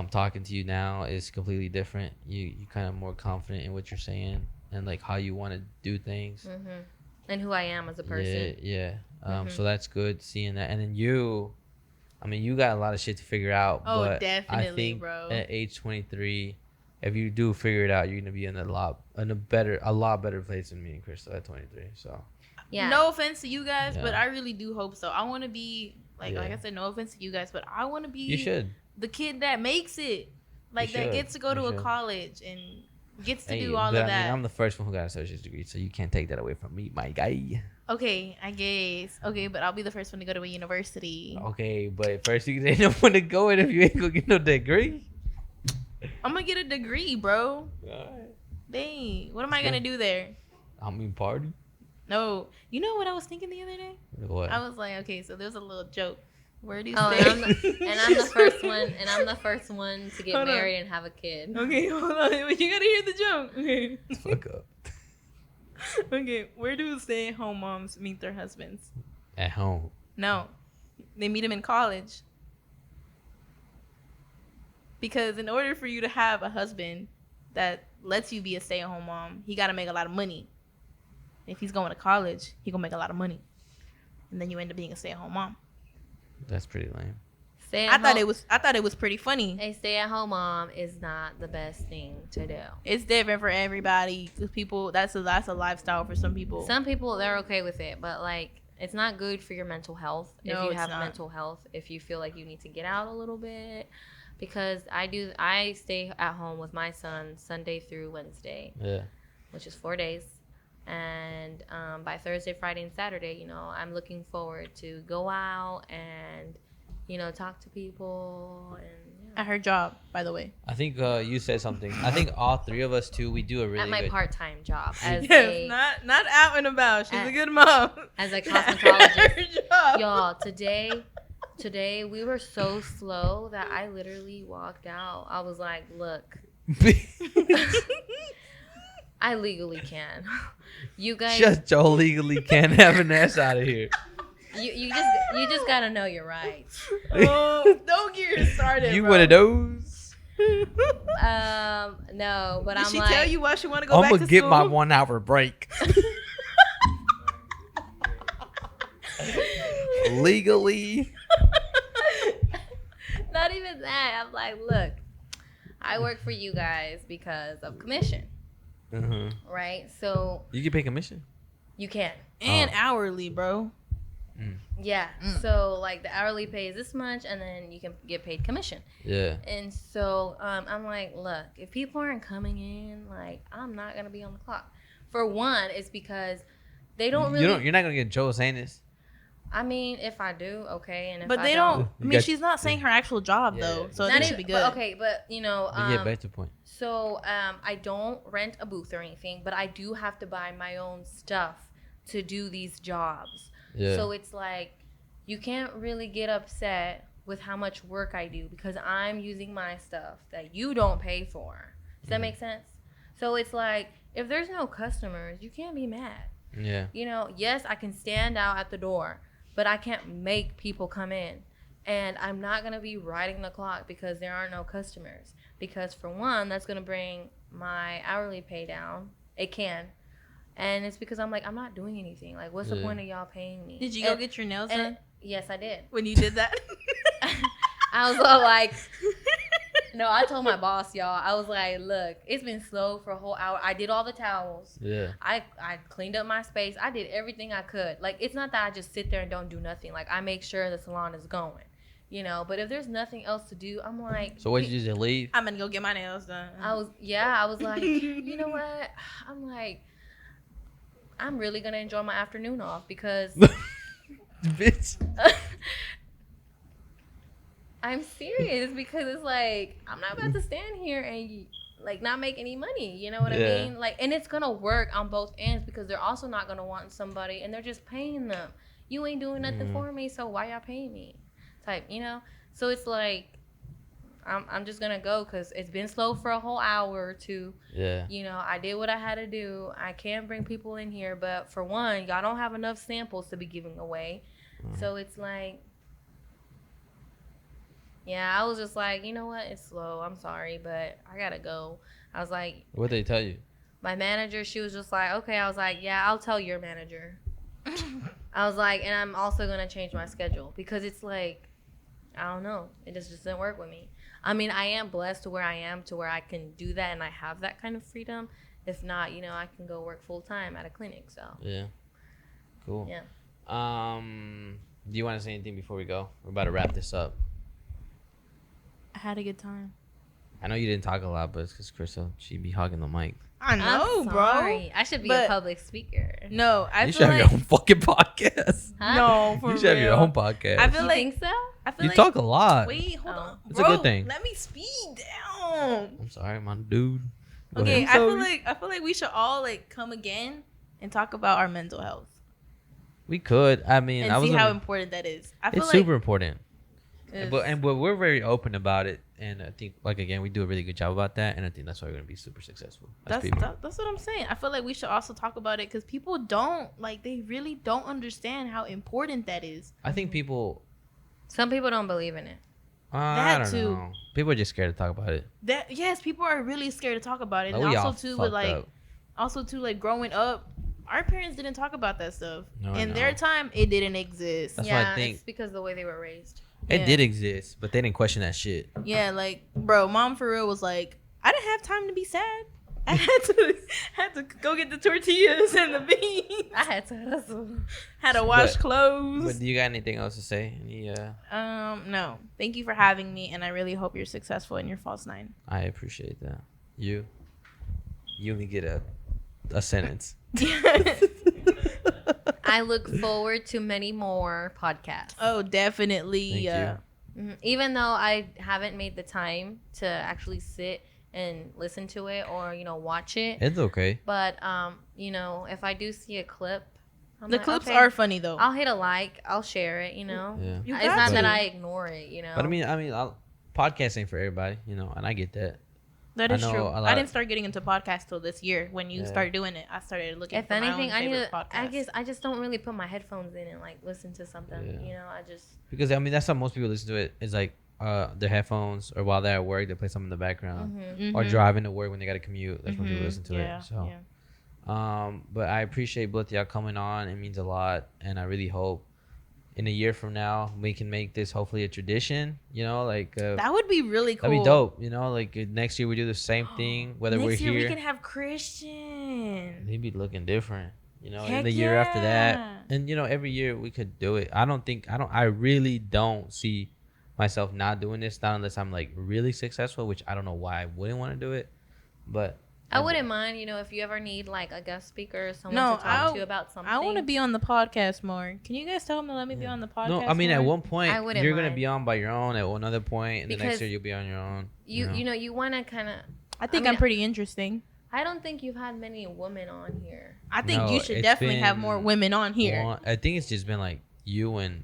talking to you now is completely different. You kind of more confident in what you're saying and like how you want to do things. Mm-hmm. And who I am as a person. Yeah. Mhm. So that's good seeing that. And then you, I mean, you got a lot of shit to figure out. Oh, but I definitely, think bro. at age 23, if you do figure it out, you're gonna be in a lot better place than me and Crystal at 23. So Yeah. No offense to you guys, but Yeah. I really do hope so. I want to be like I said, no offense to you guys, but I want to be you should. the kid that makes it, like that should. gets to go to You a should. college and gets to Hey, do all but of I that. mean, I'm the first one who got an associate's degree, so you can't take that away from me, my guy. Okay, I guess. Okay, but I'll be the first one to go to a university. Okay, but first you ain't no one to go in if you ain't gonna get no degree. I'm gonna get a degree, bro. Alright. Dang, what am I gonna do there? I mean, party. No, you know what I was thinking the other day? What? I was like, okay, so there's a little joke. Where do you Oh, stay? and I'm the first one. And I'm the first one to get Hold on. married and have a kid. Okay, hold on. You gotta hear the joke. Okay. Fuck up. Okay, where do stay-at-home moms meet their husbands? At home. No, they meet them in college. Because in order for you to have a husband that lets you be a stay-at-home mom, he got to make a lot of money. If he's going to college, he gonna make a lot of money, and then you end up being a stay-at-home mom. That's pretty lame. I thought it was pretty funny. A stay-at-home mom is not the best thing to do. It's different for everybody. Cause people, that's a lifestyle for some people. Some people, they're okay with it, but like it's not good for your mental health. No, if you it's have not. mental health, if you feel like you need to get out a little bit, because I stay at home with my son Sunday through Wednesday, Yeah. which is 4 days. And by Thursday, Friday, and Saturday, you know, I'm looking forward to go out and, you know, talk to people. And At her job, by the way. I think you said something. I think all three of us too. We do a really at my good. part-time job as Yes, not out and about. She's a good mom. as a At cosmetologist. her job. Y'all, today we were so slow that I literally walked out. I was like, look, I legally can. You guys, Shut your legally can't have an ass out of here. you just gotta know your rights. Oh, don't get her started. You bro. one of those? No, but Did I'm she like, tell you why she want to go I'm back gonna to get school? my 1 hour break. Legally. not even that. I'm like, look, I work for you guys because of commission, Uh-huh. right? So You can pay commission. you can. And Oh. hourly, bro. Yeah. Mm. So like the hourly pay is this much, and then you can get paid commission. Yeah. And so I'm like, look, if people aren't coming in, like I'm not gonna be on the clock. For one, it's because they don't really. You're not gonna get Joe saying this. I mean, if I do, okay, and if But I they don't. don't. I You mean, got- she's not saying her actual job Yeah. though, so Not that even- should be but good. okay, but you know, Yeah, back to the point. so I don't rent a booth or anything, but I do have to buy my own stuff to do these jobs. Yeah. So it's like you can't really get upset with how much work I do because I'm using my stuff that you don't pay for. Does that make sense? So it's like if there's no customers, you can't be mad. Yeah. You know, yes, I can stand out at the door, but I can't make people come in. And I'm not going to be riding the clock because there are no customers. Because for one, that's going to bring my hourly pay down. It can. And it's because I'm like, I'm not doing anything. Like, what's the Yeah. point of y'all paying me? Did you go get your nails done Yes, I did. when you did that? I was all like, no, I told my boss, y'all. I was like, look, it's been slow for a whole hour. I did all the towels. Yeah. I cleaned up my space. I did everything I could. Like, it's not that I just sit there and don't do nothing. Like, I make sure the salon is going, you know. But if there's nothing else to do, I'm like. So what, you just leave? I'm gonna go get my nails done. I was like, you know what? I'm like, I'm really gonna enjoy my afternoon off because Bitch. I'm serious because it's like I'm not about to stand here and like not make any money. You know what Yeah. I mean? Like, and it's gonna work on both ends because they're also not gonna want somebody and they're just paying them. You ain't doing nothing for me, so why y'all paying me? Type, you know. So it's like I'm just gonna go because it's been slow for a whole hour or two. Yeah. You know, I did what I had to do. I can't bring people in here, but for one, y'all don't have enough samples to be giving away. So it's like. Yeah, I was just like, you know what? It's slow. I'm sorry, but I gotta go. I was like, What they tell you? my manager, she was just like, okay. I was like, yeah, I'll tell your manager. I was like, and I'm also gonna change my schedule because it's like, I don't know. It just doesn't work with me. I mean, I am blessed to where I am, to where I can do that and I have that kind of freedom. If not, you know, I can go work full time at a clinic. So Yeah. Cool. yeah. Do you want to say anything before we go? We're about to wrap this up. I had a good time. I know you didn't talk a lot, but it's because Crystal, she be hogging the mic. I know, I'm bro. sorry. I should be a But- public speaker. No, I You feel should have like your own fucking podcast. Huh? no, for You should have your real. own podcast. I feel You like think so? I feel You like talk a lot. Wait, hold Oh. on. It's a Bro, good thing. Let me speed down. I'm sorry, my dude. Go Okay, ahead. I feel like we should all like come again and talk about our mental health We could. I mean, and I was. see how important that is. I feel It's like super important. it's- But we're very open about it, and I think like again we do a really good job about that, and I think that's why we're gonna be super successful. that's what I'm saying. I feel like we should also talk about it because people don't like they really don't understand how important that is. I think people. Some people don't believe in it. I don't too. know. People are just scared to talk about it. That yes, people are really scared to talk about it, Like, and we also all too fucked with like up. also too like growing up, our parents didn't talk about that stuff. No, In no. their time, it didn't exist. That's why I yeah, think- it's because of the way they were raised. It Yeah. did exist, but they didn't question that shit. Yeah, like bro, mom for real was like, I didn't have time to be sad. I had to go get the tortillas and the beans. I had to hustle. Had to wash But clothes. do you got anything else to say? No. Thank you for having me, and I really hope you're successful in your false nine. I appreciate that. You only get a sentence. I look forward to many more podcasts. Oh, definitely. Thank you. Even though I haven't made the time to actually sit and listen to it or watch it, It's okay. but if I do see a clip, I'm The like, clips okay, are funny though. I'll hit a like, I'll share it. Yeah. You It's got not to. that I ignore it. But I mean, podcast ain't for everybody, and I get that. That I is know true. a lot- I didn't start getting into podcasts till this year. When you Yeah. started doing it, I started looking. If for my anything, own I need favorite to. I podcasts. guess I just don't really put my headphones in and like listen to something. Yeah. I just. Because I mean, that's how most people listen to it. Is like their headphones, or while they're at work, they play something in the background, or Mhm. driving to work when they got to commute. That's when people Mhm. listen to Yeah, it. So, yeah. but I appreciate both of y'all coming on. It means a lot, and I really hope in a year from now we can make this hopefully a tradition. That would be really cool. that'd be dope. Like next year we do the same thing, whether Next we're year here. we can have Christian. They'd be looking different. And Heck the year after yeah. that, and every year we could do it. I really don't see myself not doing this, not unless I'm like really successful, which I don't know why I wouldn't want to do it, but I wouldn't mind, if you ever need like a guest speaker or someone No, to talk to about something. I want to be on the podcast more. Can you guys tell me to let me be on the podcast? no, I mean more? at one point I wouldn't you're gonna mind. be on by your own, at another point, and the next Because year you'll be on your own. You you want to kind of. I think I I'm mean, pretty interesting. I don't think you've had many women on here. I think No, you should it's definitely have been more women on here. I think it's just been like you and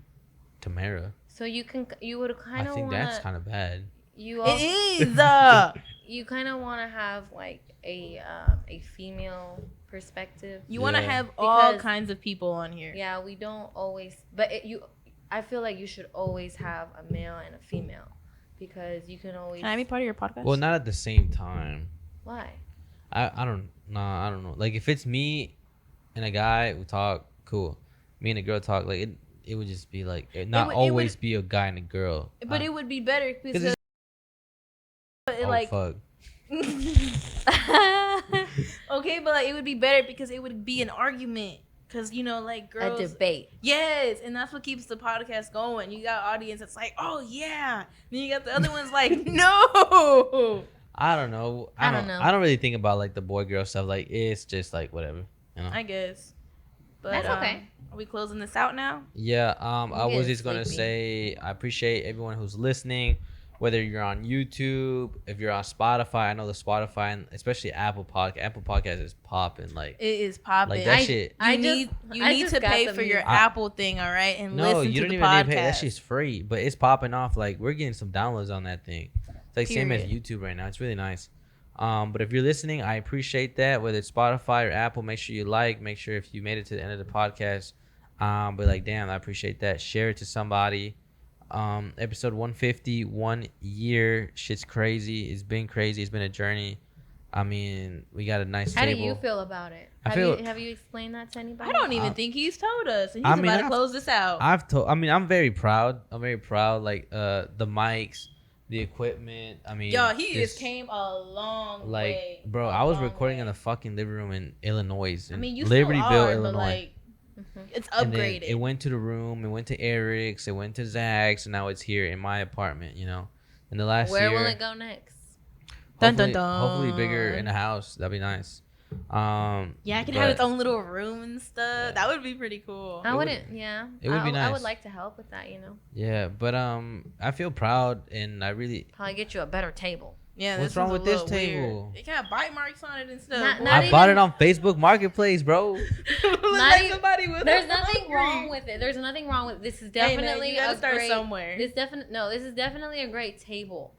Tamara. So you would kind I of think want that's to. kind of bad. You also, It is. you kind of want to have like a female perspective. You want to Yeah. have all Because- kinds of people on here. Yeah, we don't always, but I feel like you should always have a male and a female because you can always. Can I be part of your podcast? Well, not at the same time. Why? I don't know. Like if it's me and a guy who talk, cool. Me and a girl talk, like it would just be like not would- it always would- be a guy and a girl. But it would be better because it's- it, oh like fuck. okay, but like it would be better because it would be an argument. Cause like girls, A debate. yes, and that's what keeps the podcast going. You got audience that's like, oh yeah, then you got the other ones like, no. I don't know. I don't know. I don't really think about like the boy girl stuff. Like it's just like whatever. I guess. But That's okay. Are we closing this out now? Yeah. I was getting just gonna say I appreciate everyone who's listening. Whether you're on YouTube, if you're on Spotify, I know the Spotify and especially Apple Podcast is popping. Like It is popping. Like that I- shit. You I need just- you I need just to got pay the for your music. Apple thing, all right, and No, listen you to don't the even podcast. need to pay. That shit's free, but it's popping off. Like we're getting some downloads on that thing. It's like same as Period. YouTube right now. It's really nice. But if you're listening, I appreciate that. Whether it's Spotify or Apple, make sure you like. Make sure if you made it to the end of the podcast, but like, damn, I appreciate that. Share it to somebody. Episode 150, 1 year. Shit's crazy. It's been crazy. It's been a journey. I mean, we got a nice How table. do you feel about it? I feel- Have you explained that to anybody? I don't even I- think he's told us. And I he's mean, about to I've- close this out. I'm very proud. Like the mics, the equipment. I mean, Yo, he just- just came a long like, way. bro, A I was long recording way. in the fucking living room in Illinois. I In mean, you Libertyville, still are, Illinois. but like, Mhm. it's And then upgraded. it went to the room. It went to Eric's. It went to Zach's, and now it's here in my apartment. In the last Where year, will it go next? Dun, Hopefully, dun, dun. hopefully bigger in the house. That'd be nice. Yeah, I can have its own little room and stuff. That would be pretty cool. I It would- wouldn't. Yeah, it would be I would nice. like to help with that. You know, Yeah, but I feel proud and I really. probably get you a better table. Yeah, What's this wrong one's with a this little weird. table? It got bite marks on it and stuff. Not I bought even- it on Facebook Marketplace, bro. Look Not like even- somebody was There's nothing hungry. wrong with it. There's nothing wrong with this. Is Hey, man, definitely you gotta a start great. somewhere. This is definitely a great table.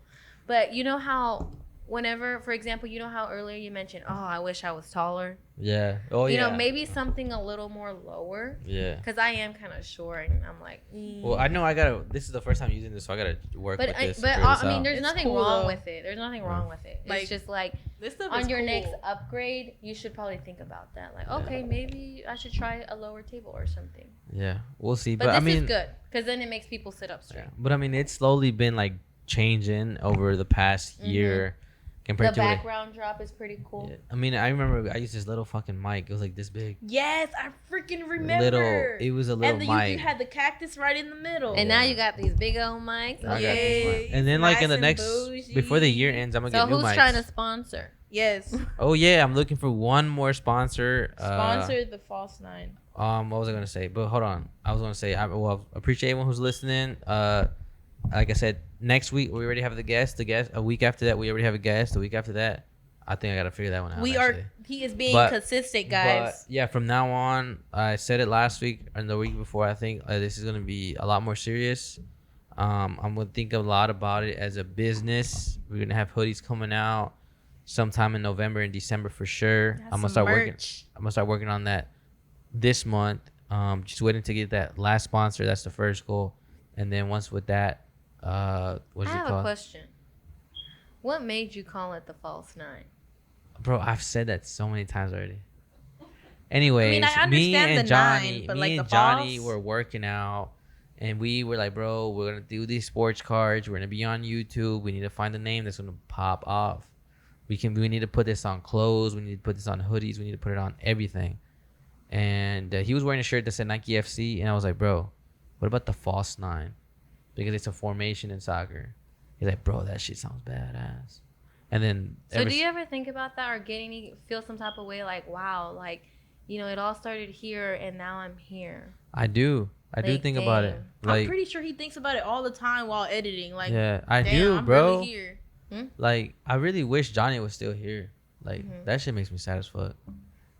But you know how whenever, for example, you know how earlier you mentioned, oh, I wish I was taller. Yeah. Oh You yeah. know, maybe something a little more lower. Yeah. Because I am kind of short, and I'm like. Well, I know I gotta. This is the first time using this, so I gotta work But with this. but figure this I mean, out. there's It's nothing cool, wrong though. with it. There's nothing wrong with it. Like, it's just like This stuff on is your cool. next upgrade, you should probably think about that. Like, okay, maybe I should try a lower table or something. Yeah, we'll see. But But, this I mean, is good because then it makes people sit up straight. yeah. But I mean, it's slowly been like changing over the past year compared The to. Like, background drop is pretty cool. yeah. I mean, I remember I used this little fucking mic. It was like this big. Yes, I freaking remember. Little. It was a little and then mic. you had the cactus right in the middle. And now you got these big old mics. I got Yeah. this one. And then like in the Nice next and bougie. before the year ends, I'm gonna So get new who's mics. trying to sponsor? Yes. Oh yeah, I'm looking for one more sponsor. Sponsor the False Nine. What was I gonna say? But hold on, I was gonna say I appreciate everyone who's listening. Like I said, next week we already have the guest. A week after that we already have a guest. A week after that, I think I gotta figure that one out. We actually. are. He is being But- consistent, But guys. yeah, from now on, I said it last week and the week before. I think this is gonna be a lot more serious. I'm gonna think a lot about it as a business. We're gonna have hoodies coming out sometime in November and December for sure. Got I'm gonna some start working. merch. I'm gonna start working on that this month. Just waiting to get that last sponsor. That's the first goal, and then once with that, what's I it have a called, question. What made you call it the False Nine? bro? I've said that so many times already. Anyways, I me understand and the Johnny, nine, but, me like, and the Johnny false? were working out, and we were like, bro, we're gonna do these sports cards. We're gonna be on YouTube. We need to find a name that's gonna pop off. We need to put this on clothes. We need to put this on hoodies. We need to put it on everything. And he was wearing a shirt that said Nike FC, and I was like, bro, what about the False Nine? Because it's a formation in soccer. He's like, bro, that shit sounds badass. And then So do you ever think about that or feel some type of way like, wow, like, you know, it all started here and now I'm here? I do Like, think about it. damn. Like, I'm pretty sure he thinks about it all the time while editing. Like, yeah, I damn, do, I'm bro. really here. Like, I really wish Johnny was still here. Like, that shit makes me sad as fuck.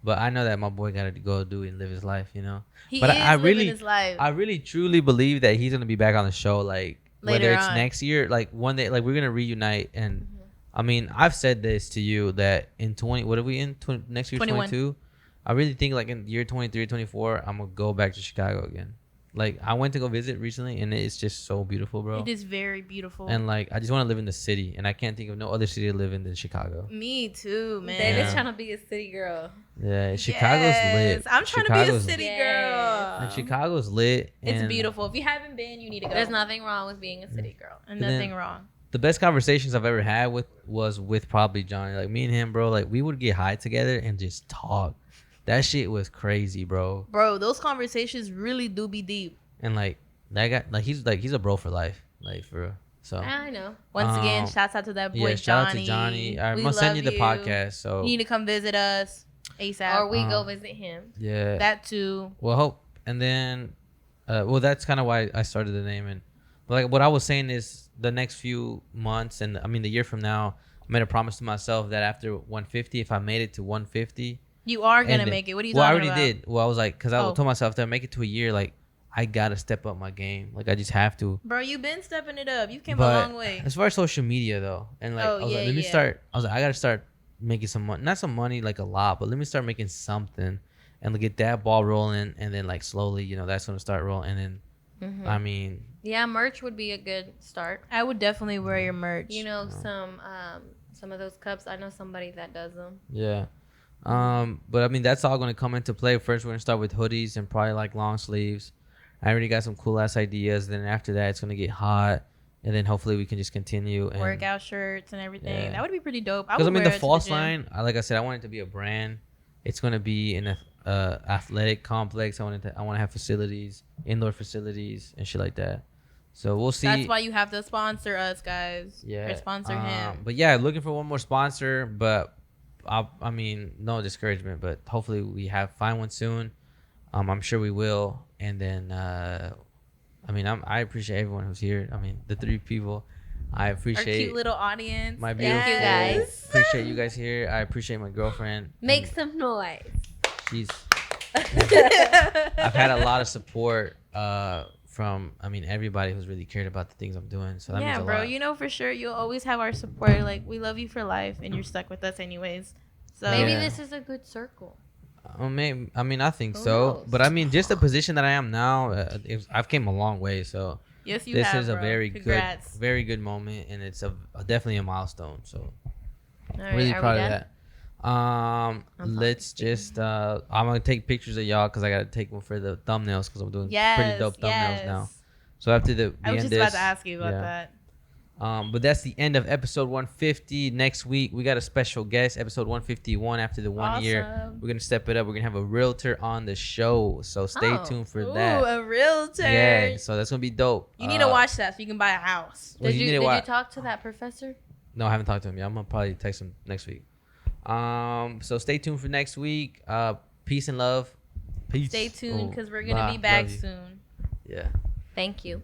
But I know that my boy gotta go do it and live his life, you know. He But is I living really- his life. I really truly believe that he's gonna be back on the show, like whether Later it's on. next year, like one day, like we're gonna reunite. And I mean, I've said this to you that in 20, what are we in? Next year, 21. 22. I really think like in year 23, 24, I'm gonna go back to Chicago again. Like I went to go visit recently, and it's just so beautiful, bro. It is very beautiful. And like I just want to live in the city, and I can't think of no other city to live in than Chicago. Me too, man. David's Yeah. trying to be a city girl. Yeah, Chicago's Yes, lit. I'm trying to Chicago's be a city Yes. girl. Like, Chicago's lit. It's and beautiful. If you haven't been, you need to go. There's nothing wrong with being a city girl. And And then- nothing wrong. The best conversations I've ever had was with probably Johnny. Like me and him, bro. Like we would get high together and just talk. That shit was crazy, bro. Bro, those conversations really do be deep. And like that guy, he's a bro for life, like for real. So I know. Once again, Um, shouts out to that boy yeah, shout out Johnny. to Johnny. I'm We gonna send you love the podcast. So You need to come visit us ASAP. Or we go Um, visit him. yeah. that too. Well, hope and then, well, that's kind of why I started the name. And like what I was saying is the next few months, and I mean the year from now, I made a promise to myself that after 150, if I made it to 150, You are gonna and- make it. What are you well, I talking already about? did. Well, I was like, because I Oh. told myself that I make it to a year, like I gotta step up my game. Like I just have to. Bro, you've been stepping it up. You came But a long way. as far as social media though, and like Oh, I was yeah, like, let me yeah. start. I was like, I gotta start making some money, not some money like a lot, but let me start making something, and get that ball rolling, and then like slowly, that's gonna start rolling, and then Mhm. I mean, Yeah, merch would be a good start. I would definitely wear your merch. You know, some of those cups. I know somebody that does them. yeah. But I mean, that's all gonna come into play. First, we're gonna start with hoodies and probably like long sleeves. I already got some cool ass ideas. Then after that, it's gonna get hot, and then hopefully we can just continue and workout shirts and everything. Yeah. That would be pretty dope. Because I mean, wear the it to false gym. line, like I said, I want it to be a brand. It's gonna be in a athletic complex. I want to have facilities, indoor facilities, and shit like that. So we'll see. That's why you have to sponsor us, guys. Yeah. Or sponsor him. But yeah, looking for one more sponsor. But I mean, no discouragement. But hopefully we find one soon. I'm sure we will. And then, I mean, I appreciate everyone who's here. I mean, the 3 people. I Our appreciate cute little audience. my beautiful. you, guys. Appreciate you guys here. I appreciate my girlfriend. Make And some noise. She's. I've had a lot of support from everybody who's really cared about the things I'm doing. So that means Yeah, a bro. lot. You know for sure you'll always have our support. Like, we love you for life, and you're stuck with us anyways. So Maybe Yeah. this is a good circle. Maybe, I think Who so. knows? But I mean, just the position that I am now, I've came a long way. So yes, you this have, is a bro. very Congrats. good, very good moment, and it's definitely a milestone. So All right, really are we proud of done? that. I'm Let's just I'm gonna take pictures of y'all because I gotta take one for the thumbnails because I'm doing Yes, pretty dope thumbnails yes. now. So after we I was end just about this, to ask you about yeah. that. But that's the end of episode 150. Next week we got a special guest, episode 151. After the 1 year, Awesome. we're gonna step it up. We're gonna have a realtor on the show, so stay Oh. tuned for Ooh, that. a realtor. Yeah, so that's gonna be dope. You need to watch that so you can buy a house. Well, Did you you need to did you watch- talk to that professor? No, I haven't talked to him yet. I'm gonna probably text him next week. So stay tuned for next week. Peace and love. Peace. Stay tuned Oh, because we're going to bye. be back Love you. soon. Yeah. Thank you.